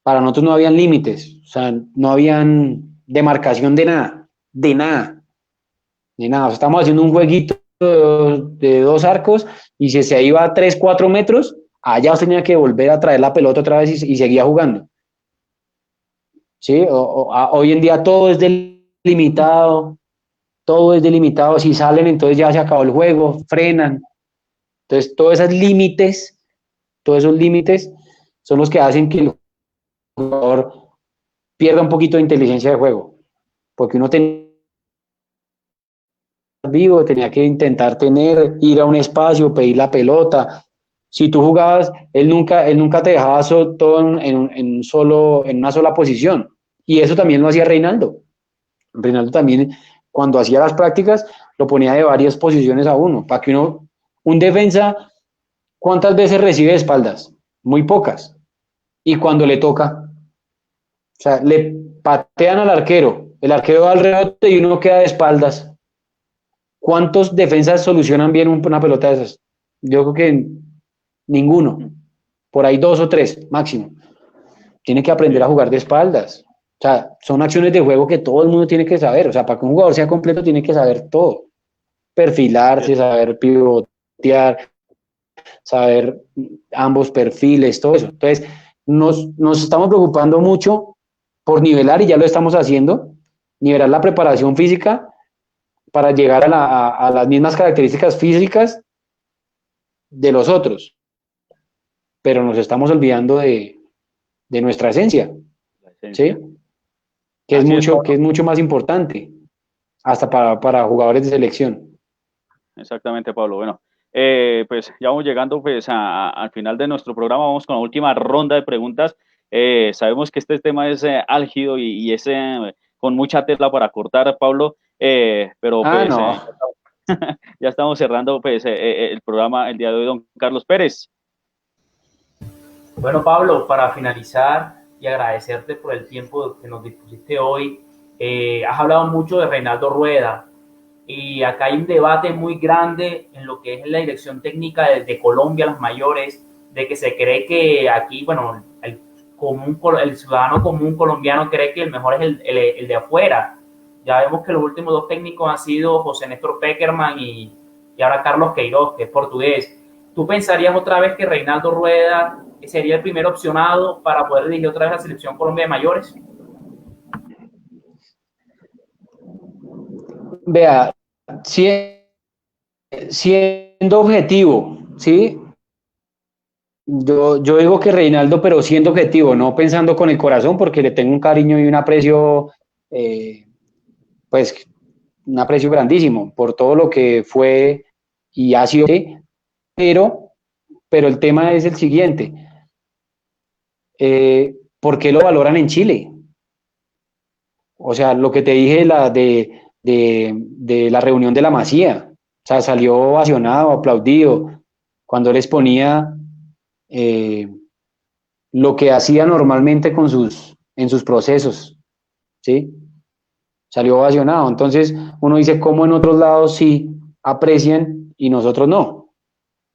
Para nosotros no habían límites, o sea, no habían demarcación de nada, de nada, de nada. O sea, estamos haciendo un jueguito de 2 arcos y si se iba a 3, 4 metros, allá tenía que volver a traer la pelota otra vez y seguía jugando. ¿Sí? Hoy en día todo es delimitado, si salen entonces ya se acabó el juego, frenan. Entonces todos esos límites son los que hacen que el jugador pierda un poquito de inteligencia de juego, porque uno tenía vivo, tenía que intentar ir a un espacio, pedir la pelota. Si tú jugabas, él nunca te dejaba todo en una sola posición. Y eso también lo hacía Reinaldo. Reinaldo también, cuando hacía las prácticas, lo ponía de varias posiciones a uno, para que un defensa, ¿cuántas veces recibe de espaldas? Muy pocas. Y cuando le toca, o sea, le patean al arquero, el arquero da el rebote y uno queda de espaldas. ¿Cuántos defensas solucionan bien una pelota de esas? Yo creo que ninguno. Por ahí 2 o 3 máximo. Tiene que aprender a jugar de espaldas. O sea, son acciones de juego que todo el mundo tiene que saber. O sea, para que un jugador sea completo tiene que saber todo. Perfilarse, saber pivotear, saber ambos perfiles, todo eso. Entonces, nos estamos preocupando mucho por nivelar, y ya lo estamos haciendo, nivelar la preparación física para llegar a las mismas características físicas de los otros. Pero nos estamos olvidando de nuestra esencia, ¿sí? Que es mucho más importante, hasta para jugadores de selección. Exactamente, Pablo. Bueno, pues ya vamos llegando pues al final de nuestro programa. Vamos con la última ronda de preguntas. Sabemos que este tema es álgido y es con mucha tela para cortar, Pablo, pero pues no. ya estamos cerrando pues el programa el día de hoy, don Carlos Pérez. Bueno, Pablo, para finalizar, y agradecerte por el tiempo que nos dispusiste hoy. Has hablado mucho de Reinaldo Rueda y acá hay un debate muy grande en lo que es la dirección técnica de Colombia, las mayores, de que se cree que aquí, bueno, el ciudadano común colombiano cree que el mejor es el de afuera. Ya vemos que los últimos dos técnicos han sido José Néstor Pekerman y ahora Carlos Queiroz, que es portugués. ¿Tú pensarías otra vez que Reinaldo Rueda sería el primer opcionado para poder dirigir otra vez la selección Colombia de mayores? Vea, siendo objetivo, ¿sí? Yo digo que Reinaldo, pero siendo objetivo, no pensando con el corazón, porque le tengo un cariño y un aprecio, pues, un aprecio grandísimo por todo lo que fue y ha sido, pero el tema es el siguiente. ¿Por qué lo valoran en Chile? O sea, lo que te dije de la reunión de la Masía, o sea, salió ovacionado, aplaudido, cuando les ponía lo que hacía normalmente en sus procesos, ¿sí? Salió ovacionado. Entonces, uno dice, ¿cómo en otros lados sí aprecian y nosotros no?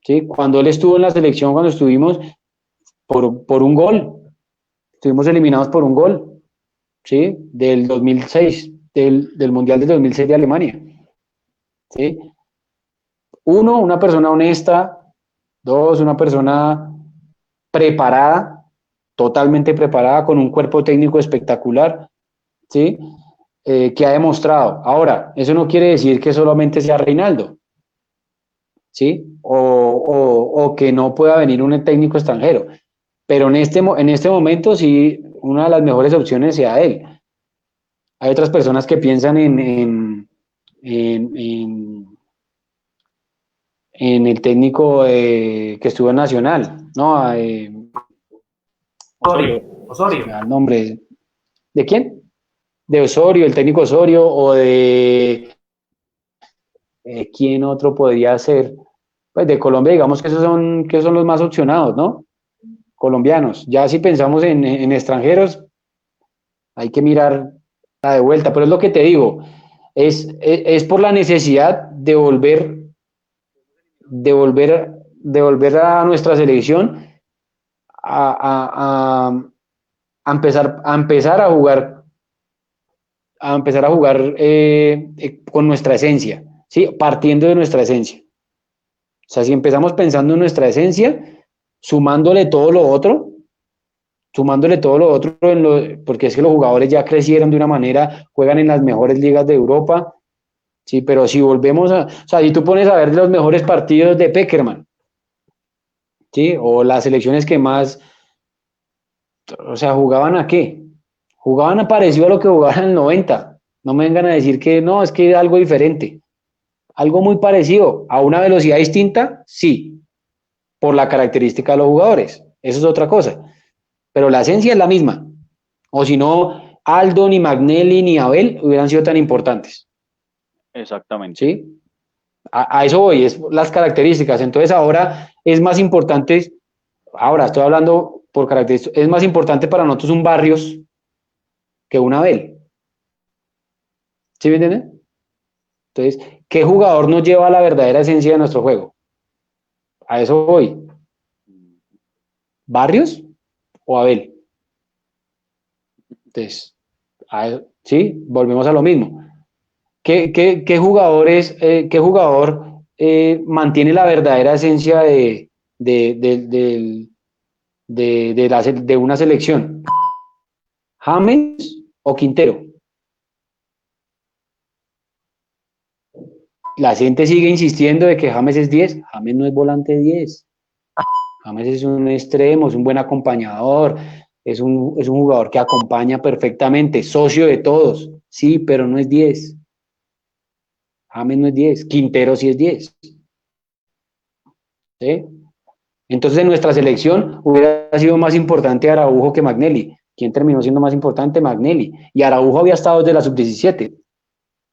¿Sí? Cuando él estuvo en la selección, cuando estuvimos por un gol, estuvimos eliminados por un gol, ¿sí? Del 2006, del Mundial del 2006 de Alemania, ¿sí? Uno, una persona honesta. Dos, una persona preparada, totalmente preparada, con un cuerpo técnico espectacular, ¿sí? Que ha demostrado. Ahora, eso no quiere decir que solamente sea Reinaldo, ¿sí? O que no pueda venir un técnico extranjero. Pero en este momento sí, una de las mejores opciones sea él. Hay otras personas que piensan en el técnico que estuvo en Nacional, ¿no? Osorio. El nombre. ¿De quién? De Osorio, el técnico Osorio, o de ¿quién otro podría ser? Pues de Colombia, digamos que esos son los más opcionados, ¿no? Colombianos. Ya si pensamos en extranjeros, hay que mirar la de vuelta, pero es lo que te digo, es por la necesidad de volver a nuestra selección a empezar a jugar con nuestra esencia, ¿sí? Partiendo de nuestra esencia. O sea, si empezamos pensando en nuestra esencia, sumándole todo lo otro, porque es que los jugadores ya crecieron de una manera, juegan en las mejores ligas de Europa, sí, pero si volvemos o sea, si tú pones a ver los mejores partidos de Pekerman, sí, o las selecciones que más, o sea, ¿jugaban a qué? Jugaban parecido a lo que jugaban en el 90. No me vengan a decir que no, es que era algo diferente. Algo muy parecido, a una velocidad distinta, sí, por la característica de los jugadores. Eso es otra cosa. Pero la esencia es la misma. O si no, Aldo, ni Magnelli, ni Abel hubieran sido tan importantes. Exactamente. ¿Sí? A eso voy, es las características. Entonces ahora es más importante, ahora estoy hablando por características, es más importante para nosotros un Barrios que un Abel. ¿Sí me entienden? Entonces, ¿qué jugador nos lleva a la verdadera esencia de nuestro juego? A eso voy. ¿Barrios o Abel? Entonces, sí, volvemos a lo mismo. ¿Qué jugador mantiene la verdadera esencia de una selección? ¿James o Quintero? La gente sigue insistiendo de que James es 10. James no es volante 10. James es un extremo, es un buen acompañador, es un jugador que acompaña perfectamente, socio de todos, sí, pero no es 10. James no es 10, Quintero sí es 10. ¿Sí? Entonces en nuestra selección hubiera sido más importante Araujo que Magnelli. ¿Quién terminó siendo más importante? Magnelli. Y Araujo había estado desde la sub-17.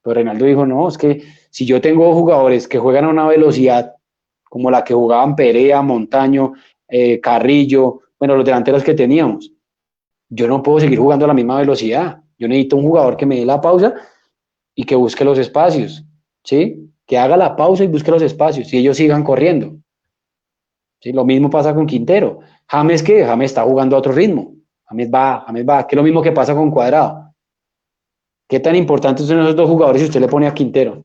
Pero Reinaldo dijo, no, es que si yo tengo jugadores que juegan a una velocidad como la que jugaban Perea, Montaño, Carrillo, bueno, los delanteros que teníamos, yo no puedo seguir jugando a la misma velocidad. Yo necesito un jugador que me dé la pausa y que busque los espacios, ¿sí? Que haga la pausa y busque los espacios y ellos sigan corriendo. ¿Sí? Lo mismo pasa con Quintero. James, ¿qué? James está jugando a otro ritmo. James va, que es lo mismo que pasa con Cuadrado. ¿Qué tan importantes son esos dos jugadores si usted le pone a Quintero?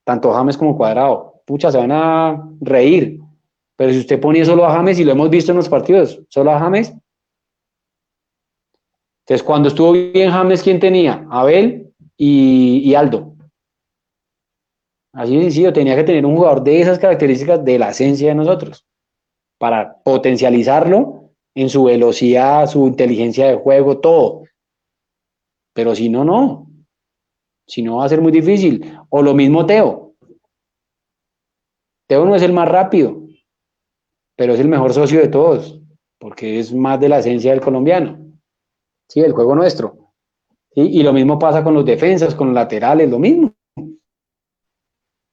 Tanto James como Cuadrado. Pucha, se van a reír. Pero si usted pone solo a James, y lo hemos visto en los partidos, solo a James. Entonces, cuando estuvo bien James, ¿quién tenía? Abel y Aldo. Así de sencillo, tenía que tener un jugador de esas características de la esencia de nosotros, para potencializarlo en su velocidad, su inteligencia de juego, todo. Pero si no, no. Si no, va a ser muy difícil. O lo mismo Teo. Teo no es el más rápido, pero es el mejor socio de todos, porque es más de la esencia del colombiano, sí, del juego nuestro. ¿Sí? Y lo mismo pasa con los defensas, con los laterales, lo mismo.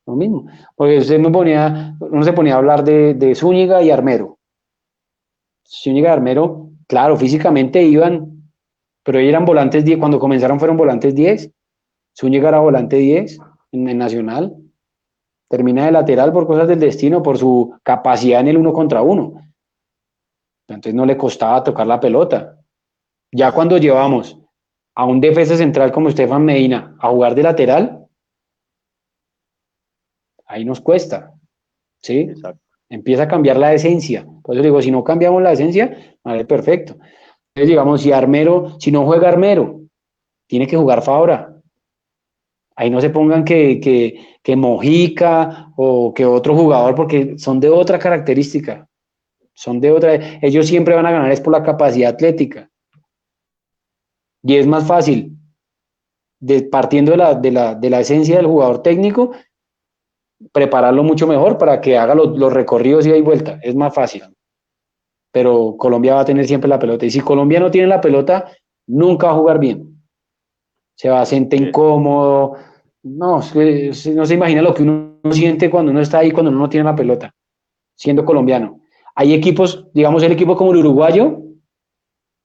Lo mismo. Porque uno se ponía a hablar de Zúñiga y Armero. Zúñiga y Armero, claro, físicamente iban, pero ellos eran volantes 10, cuando comenzaron fueron volantes 10. Zúñiga era volante 10 en Nacional. Termina de lateral por cosas del destino, por su capacidad en el 1 contra 1. Entonces no le costaba tocar la pelota. Ya cuando llevamos a un defensa central como Estefan Medina a jugar de lateral, ahí nos cuesta, ¿sí? Exacto. Empieza a cambiar la esencia. Por eso digo, si no cambiamos la esencia, vale, perfecto. Entonces, digamos, si no juega Armero, tiene que jugar Fabra. Ahí no se pongan que Mojica o que otro jugador, porque son de otra característica. Son de otra. Ellos siempre van a ganar es por la capacidad atlética. Y es más fácil, partiendo de la esencia del jugador técnico, prepararlo mucho mejor para que haga los recorridos ida y vuelta. Es más fácil. Pero Colombia va a tener siempre la pelota. Y si Colombia no tiene la pelota, nunca va a jugar bien. Se va a sentir incómodo. No, no se imagina lo que uno siente cuando uno está ahí, cuando uno no tiene la pelota, siendo colombiano. Hay equipos, digamos el equipo como el uruguayo,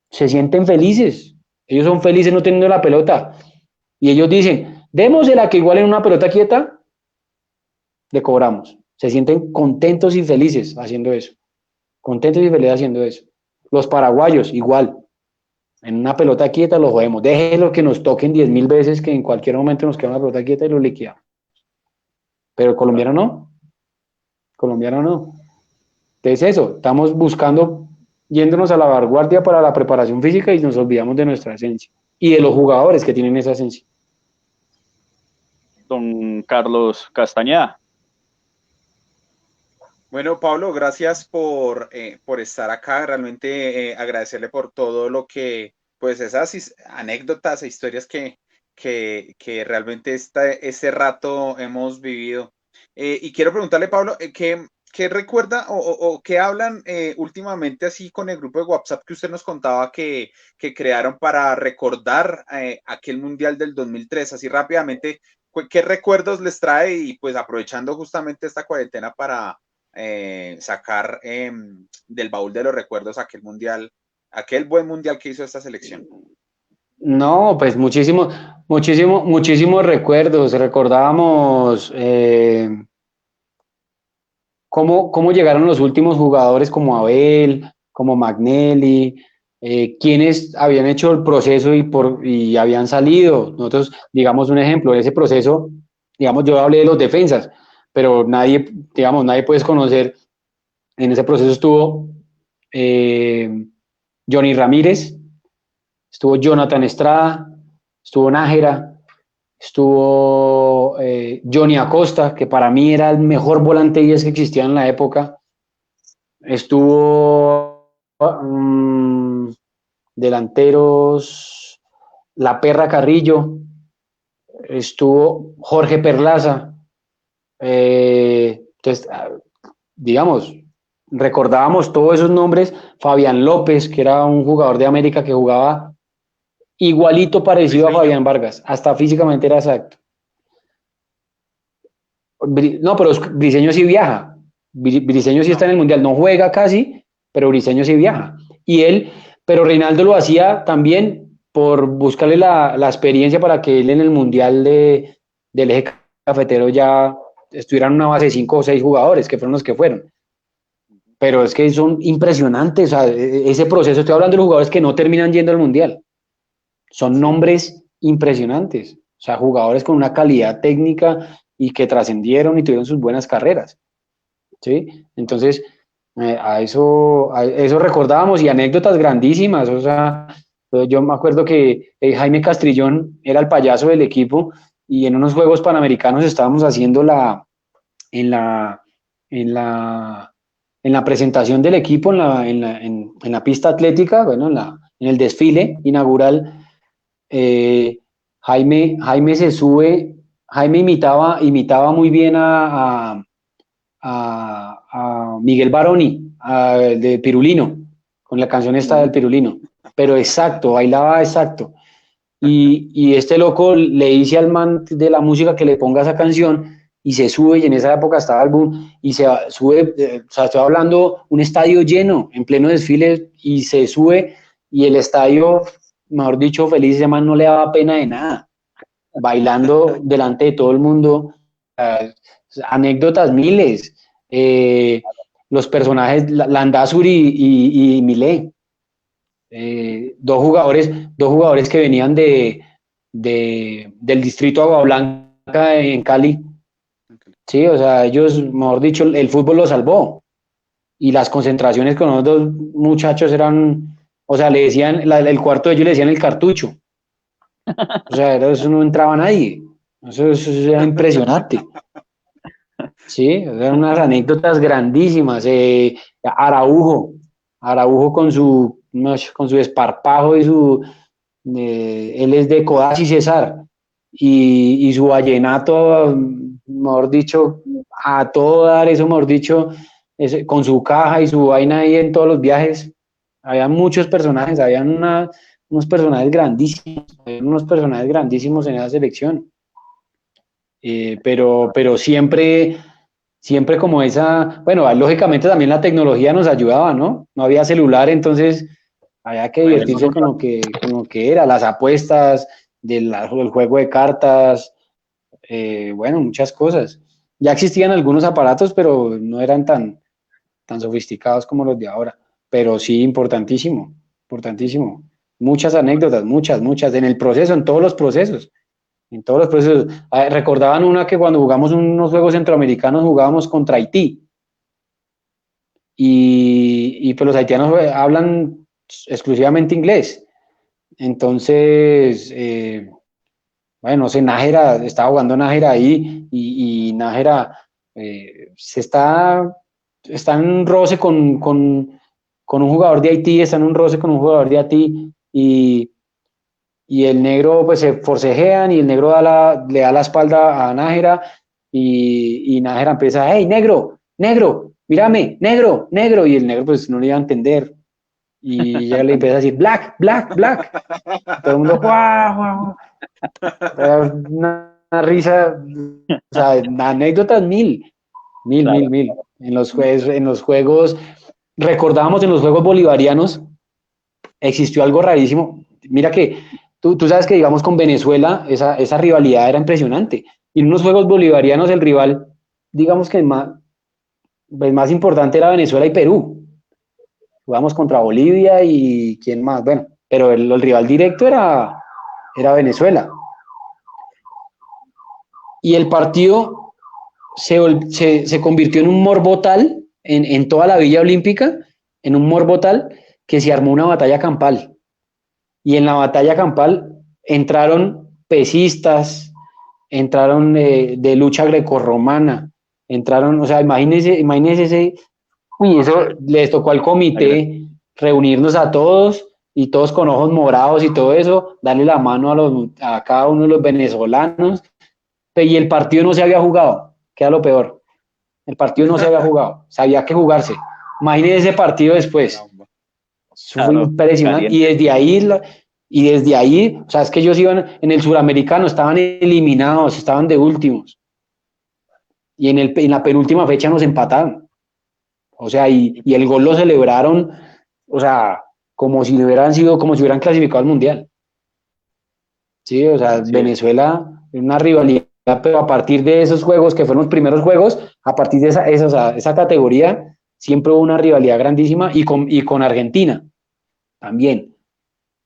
se sienten felices. Ellos son felices no teniendo la pelota. Y ellos dicen, démosela que igual en una pelota quieta, le cobramos. Se sienten contentos y felices haciendo eso. Contentos y felices haciendo eso. Los paraguayos, igual. En una pelota quieta lo jodemos. Déjenlo que nos toquen 10.000 veces, que en cualquier momento nos queda una pelota quieta y lo liquidamos. Pero el colombiano no. Colombiano no. Entonces eso, estamos buscando, yéndonos a la vanguardia para la preparación física y nos olvidamos de nuestra esencia. Y de los jugadores que tienen esa esencia. Don Carlos Castañeda. Bueno, Pablo, gracias por estar acá. Realmente agradecerle por todo lo que, pues esas anécdotas e historias que realmente este rato hemos vivido. Y quiero preguntarle, Pablo, ¿qué recuerda o qué hablan últimamente así con el grupo de WhatsApp que usted nos contaba que crearon para recordar aquel Mundial del 2003? Así rápidamente, ¿qué recuerdos les trae? Y pues aprovechando justamente esta cuarentena para sacar del baúl de los recuerdos aquel mundial, aquel buen mundial que hizo esta selección. No, pues muchísimos recuerdos. Recordábamos cómo llegaron los últimos jugadores como Abel, como Magnelli, quienes habían hecho el proceso y habían salido. Nosotros, digamos un ejemplo, en ese proceso, digamos, yo hablé de los defensas, pero nadie puede conocer. En ese proceso estuvo Johnny Ramírez, estuvo Jonathan Estrada, estuvo Nájera, estuvo Johnny Acosta, que para mí era el mejor volante 10 que existía en la época. Estuvo delanteros La Perra Carrillo, estuvo Jorge Perlaza. Entonces, digamos, recordábamos todos esos nombres. Fabián López, que era un jugador de América que jugaba igualito parecido a Fabián Vargas, hasta físicamente era exacto. No, pero Briseño sí viaja. Briseño sí está en el Mundial, no juega casi, pero Briseño sí viaja. Y él, pero Reinaldo lo hacía también por buscarle la experiencia para que él en el Mundial del Eje Cafetero ya estuvieran una base de 5 o 6 jugadores, que fueron los que fueron. Pero es que son impresionantes, o sea, ese proceso, estoy hablando de los jugadores que no terminan yendo al Mundial. Son nombres impresionantes, o sea, jugadores con una calidad técnica y que trascendieron y tuvieron sus buenas carreras, ¿sí? Entonces, a eso recordábamos, y anécdotas grandísimas, o sea, yo me acuerdo que Jaime Castrillón era el payaso del equipo y en unos Juegos Panamericanos estábamos haciendo en la presentación del equipo en la pista atlética, bueno, en el desfile inaugural. Jaime se sube, Jaime imitaba muy bien a Miguel Baroni, de Pirulino, con la canción esta del Pirulino, pero exacto, bailaba exacto. Y este loco le dice al man de la música que le ponga esa canción y se sube, y en esa época estaba el boom, y se sube, o sea, estoy hablando un estadio lleno, en pleno desfile, y se sube, y el estadio, mejor dicho, feliz, ese man no le daba pena de nada, bailando delante de todo el mundo, anécdotas miles, los personajes, Landázuri y Milé, dos jugadores que venían del distrito Agua Blanca en Cali. Sí, o sea, ellos, mejor dicho, el fútbol los salvó. Y las concentraciones con los dos muchachos eran, o sea, le decían, el cuarto de ellos le decían el cartucho. O sea, eso no entraba nadie. Eso era impresionante. Sí, eran unas anécdotas grandísimas. Araujo con su esparpajo y él es de Codazzi César, y su vallenato, mejor dicho, a todo dar, eso, mejor dicho, con su caja y su vaina ahí en todos los viajes. Había muchos personajes, unos personajes grandísimos en esa selección. Pero siempre como esa, bueno, lógicamente también la tecnología nos ayudaba, ¿no? No había celular, entonces había que divertirse con lo que era, las apuestas, del juego de cartas, bueno, muchas cosas. Ya existían algunos aparatos, pero no eran tan sofisticados como los de ahora. Pero sí, importantísimo. Muchas anécdotas, muchas, en el proceso, en todos los procesos. Recordaban una que cuando jugamos unos juegos centroamericanos jugábamos contra Haití. Y pues los haitianos hablan exclusivamente inglés. Entonces, bueno, no sé, Nájera, estaba jugando Nájera ahí, y Nájera está en un roce con un jugador de Haití, y el negro pues se forcejean, y el negro le da la espalda a Nájera, y Nájera empieza, hey, negro, mírame, negro, y el negro pues no le iba a entender, y ella le empieza a decir, black, todo el mundo, guau. Una risa, o sea, anécdotas mil. En los juegos, recordábamos en los Juegos Bolivarianos, existió algo rarísimo. Mira que tú sabes que, digamos, con Venezuela esa rivalidad era impresionante. Y en unos Juegos Bolivarianos el rival, digamos que el más importante era Venezuela y Perú. Jugamos contra Bolivia y quién más, bueno, pero el rival directo era Venezuela. Y el partido se convirtió en un morbo tal, en toda la Villa Olímpica, en un morbo tal, que se armó una batalla campal. Y en la batalla campal entraron pesistas, entraron de lucha grecorromana, o sea, imagínense eso les tocó al comité reunirnos a todos, y todos con ojos morados y todo eso, darle la mano a cada uno de los venezolanos, y el partido no se había jugado, que era lo peor. El partido no se había jugado, había que jugarse. Imagínense ese partido después. Eso fue impresionante. Y desde ahí, o sea, es que ellos iban en el suramericano, estaban eliminados, estaban de últimos. Y en la penúltima fecha nos empataron. O sea, y el gol lo celebraron, o sea, como si hubieran clasificado al Mundial. Sí, o sea, Sí. Venezuela, una rivalidad, pero a partir de esos juegos, que fueron los primeros juegos, a partir de esa categoría, siempre hubo una rivalidad grandísima y con Argentina también,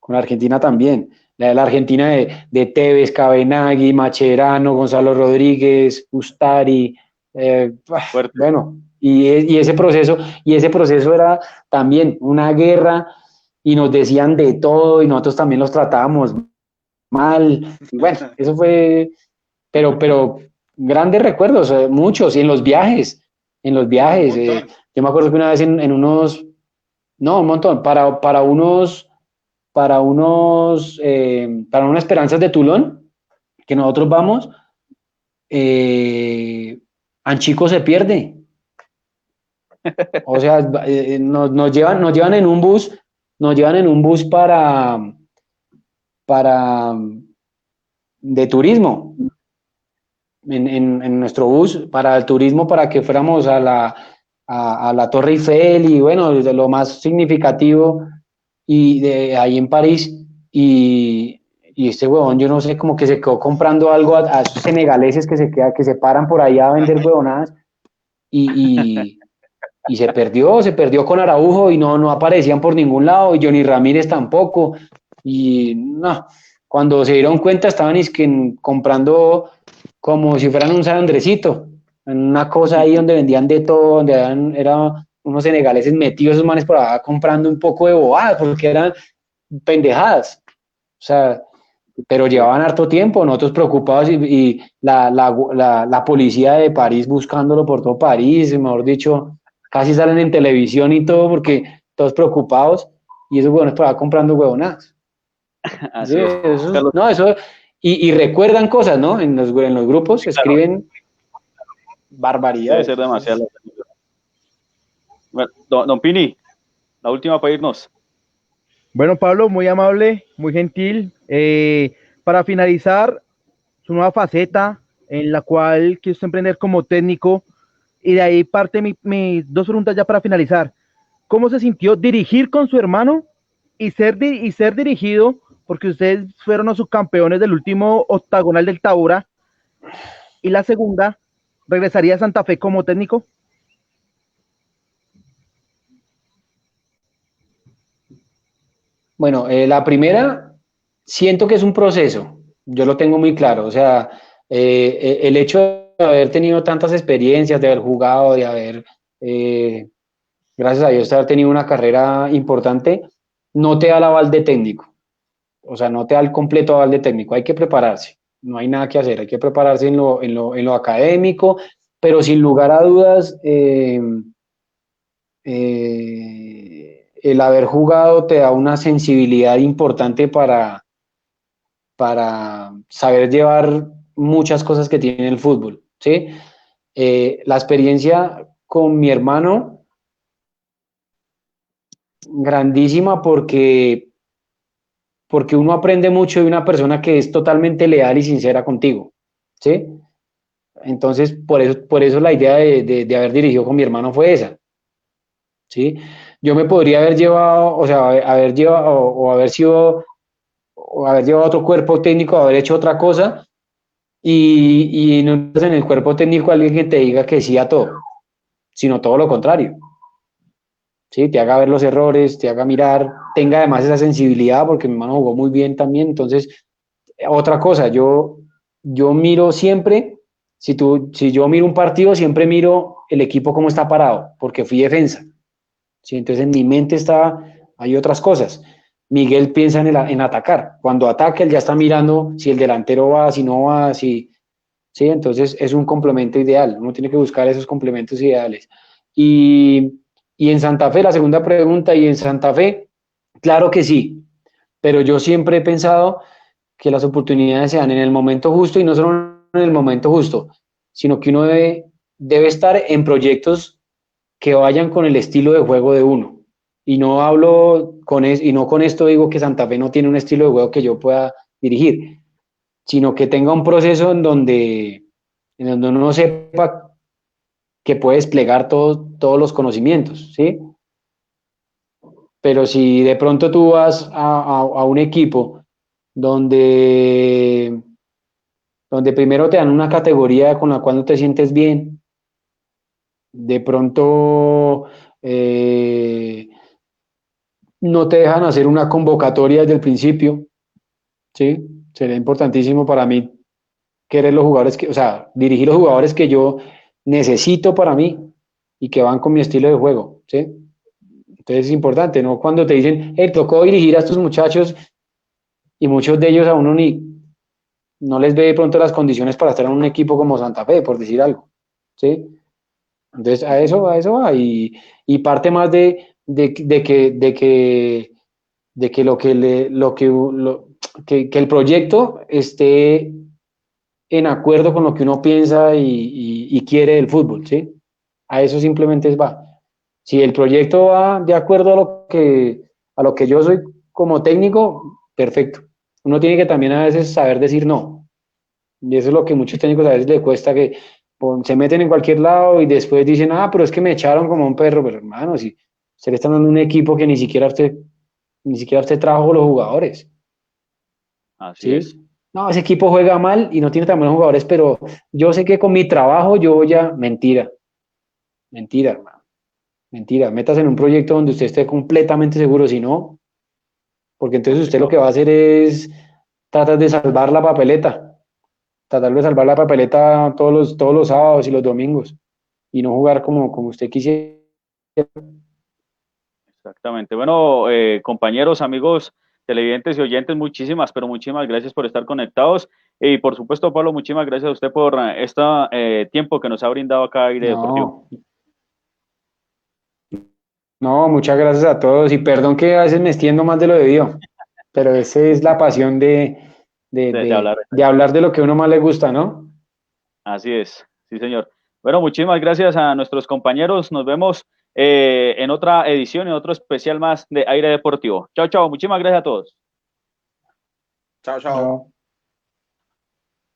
con Argentina también. La Argentina de Tevez, Cabenagui, Macherano, Gonzalo Rodríguez, Ustari, Fuerte. bueno, y ese proceso era también una guerra y nos decían de todo y nosotros también los tratábamos mal. Y bueno, eso fue, pero grandes recuerdos, muchos, y en los viajes. Yo me acuerdo que una vez en unos, no, un montón, para unas Esperanzas de Tulón, que nosotros vamos, Anchico se pierde. O sea, nos llevan en un bus, para de turismo, en nuestro bus, para el turismo, para que fuéramos a la Torre Eiffel y bueno, de lo más significativo y de ahí en París y este huevón, yo no sé, como que se quedó comprando algo a esos senegaleses que se paran por ahí a vender huevonadas y se perdió con Araujo y no aparecían por ningún lado y Johnny Ramírez tampoco y no, cuando se dieron cuenta estaban comprando como si fueran un San Andresito, en una cosa ahí donde vendían de todo, donde eran unos senegaleses metidos esos manes por allá comprando un poco de bobadas, porque eran pendejadas, o sea, pero llevaban harto tiempo, nosotros preocupados y la policía de París buscándolo por todo París, mejor dicho, casi salen en televisión y todo porque todos preocupados y esos huevones por allá comprando huevonadas. Así es. No, eso, y recuerdan cosas, ¿no? En los grupos se escriben barbaridades. Debe ser demasiado. Bueno, don Pini, la última para irnos. Bueno, Pablo, muy amable, muy gentil. Para finalizar, su nueva faceta en la cual quiso emprender como técnico, y de ahí parte mis dos preguntas ya para finalizar. ¿Cómo se sintió dirigir con su hermano y ser dirigido, porque ustedes fueron los subcampeones del último octagonal del Taura? Y la segunda, ¿regresaría a Santa Fe como técnico? Bueno, la primera, siento que es un proceso, yo lo tengo muy claro, o sea, el hecho de haber tenido tantas experiencias, de haber jugado, de haber, gracias a Dios, de haber tenido una carrera importante, no te da el aval de técnico, o sea, no te da el completo aval de técnico, hay que prepararse, no hay nada que hacer, hay que prepararse en lo académico, pero sin lugar a dudas, el haber jugado te da una sensibilidad importante para saber llevar muchas cosas que tiene el fútbol, ¿sí? La experiencia con mi hermano, grandísima porque uno aprende mucho de una persona que es totalmente leal y sincera contigo, ¿sí? Entonces, por eso la idea de haber dirigido con mi hermano fue esa, ¿sí? Yo me podría haber llevado, o sea, haber llevado, o haber sido, o haber llevado otro cuerpo técnico, haber hecho otra cosa, y no estás en el cuerpo técnico alguien que te diga que sí a todo, sino todo lo contrario, ¿sí? Te haga ver los errores, te haga mirar, tenga además esa sensibilidad, porque mi hermano jugó muy bien también, entonces, otra cosa, yo miro siempre, si yo miro un partido, siempre miro el equipo cómo está parado, porque fui defensa, ¿sí? Entonces en mi mente hay otras cosas. Miguel piensa en atacar. Cuando ataca, él ya está mirando si el delantero va, si no va, ¿sí? Entonces es un complemento ideal. Uno tiene que buscar esos complementos ideales. Y en Santa Fe, la segunda pregunta, y en Santa Fe, claro que sí, pero yo siempre he pensado que las oportunidades se dan en el momento justo y no solo en el momento justo, sino que uno debe estar en proyectos que vayan con el estilo de juego de uno. Y no hablo y no con esto digo que Santa Fe no tiene un estilo de juego que yo pueda dirigir, sino que tenga un proceso en donde uno sepa que puede desplegar todos los conocimientos, ¿sí? pero si de pronto tú vas a un equipo donde primero te dan una categoría con la cual no te sientes bien, de pronto no te dejan hacer una convocatoria desde el principio, ¿sí? Sería importantísimo para mí querer los jugadores que, o sea, dirigir los jugadores que yo necesito para mí y que van con mi estilo de juego, ¿sí? Entonces es importante, ¿no? Cuando te dicen, tocó dirigir a estos muchachos y muchos de ellos a uno no les ve de pronto las condiciones para estar en un equipo como Santa Fe, por decir algo, ¿sí? Entonces a eso va y parte más de que que el proyecto esté en acuerdo con lo que uno piensa y quiere del fútbol, ¿sí? A eso simplemente va. Si el proyecto va de acuerdo a lo que yo soy como técnico, perfecto. Uno tiene que también a veces saber decir no. Y eso es lo que muchos técnicos a veces les cuesta, que se meten en cualquier lado y después dicen, pero es que me echaron como un perro. Pero hermano, si usted le está dando un equipo que ni siquiera usted trajo los jugadores, Así ¿sí? es. No, ese equipo juega mal y no tiene tan buenos jugadores, pero yo sé que con mi trabajo yo voy a... Mentira, mentira, hermano. Mentira, métase en un proyecto donde usted esté completamente seguro, si no, porque entonces usted lo que va a hacer es tratar de salvar la papeleta, tratar de salvar la papeleta todos los sábados y los domingos y no jugar como usted quisiera. Exactamente. Bueno, compañeros, amigos, televidentes y oyentes, muchísimas, pero muchísimas gracias por estar conectados. Y por supuesto, Pablo, muchísimas gracias a usted por este tiempo que nos ha brindado acá Aire Deportivo. No, muchas gracias a todos y perdón que a veces me extiendo más de lo debido, pero esa es la pasión De de hablar de lo que a uno más le gusta, ¿no? Así es, sí, señor. Bueno, muchísimas gracias a nuestros compañeros. Nos vemos en otra edición, en otro especial más de Aire Deportivo. Chao, chao. Muchísimas gracias a todos. Chao, chao. No.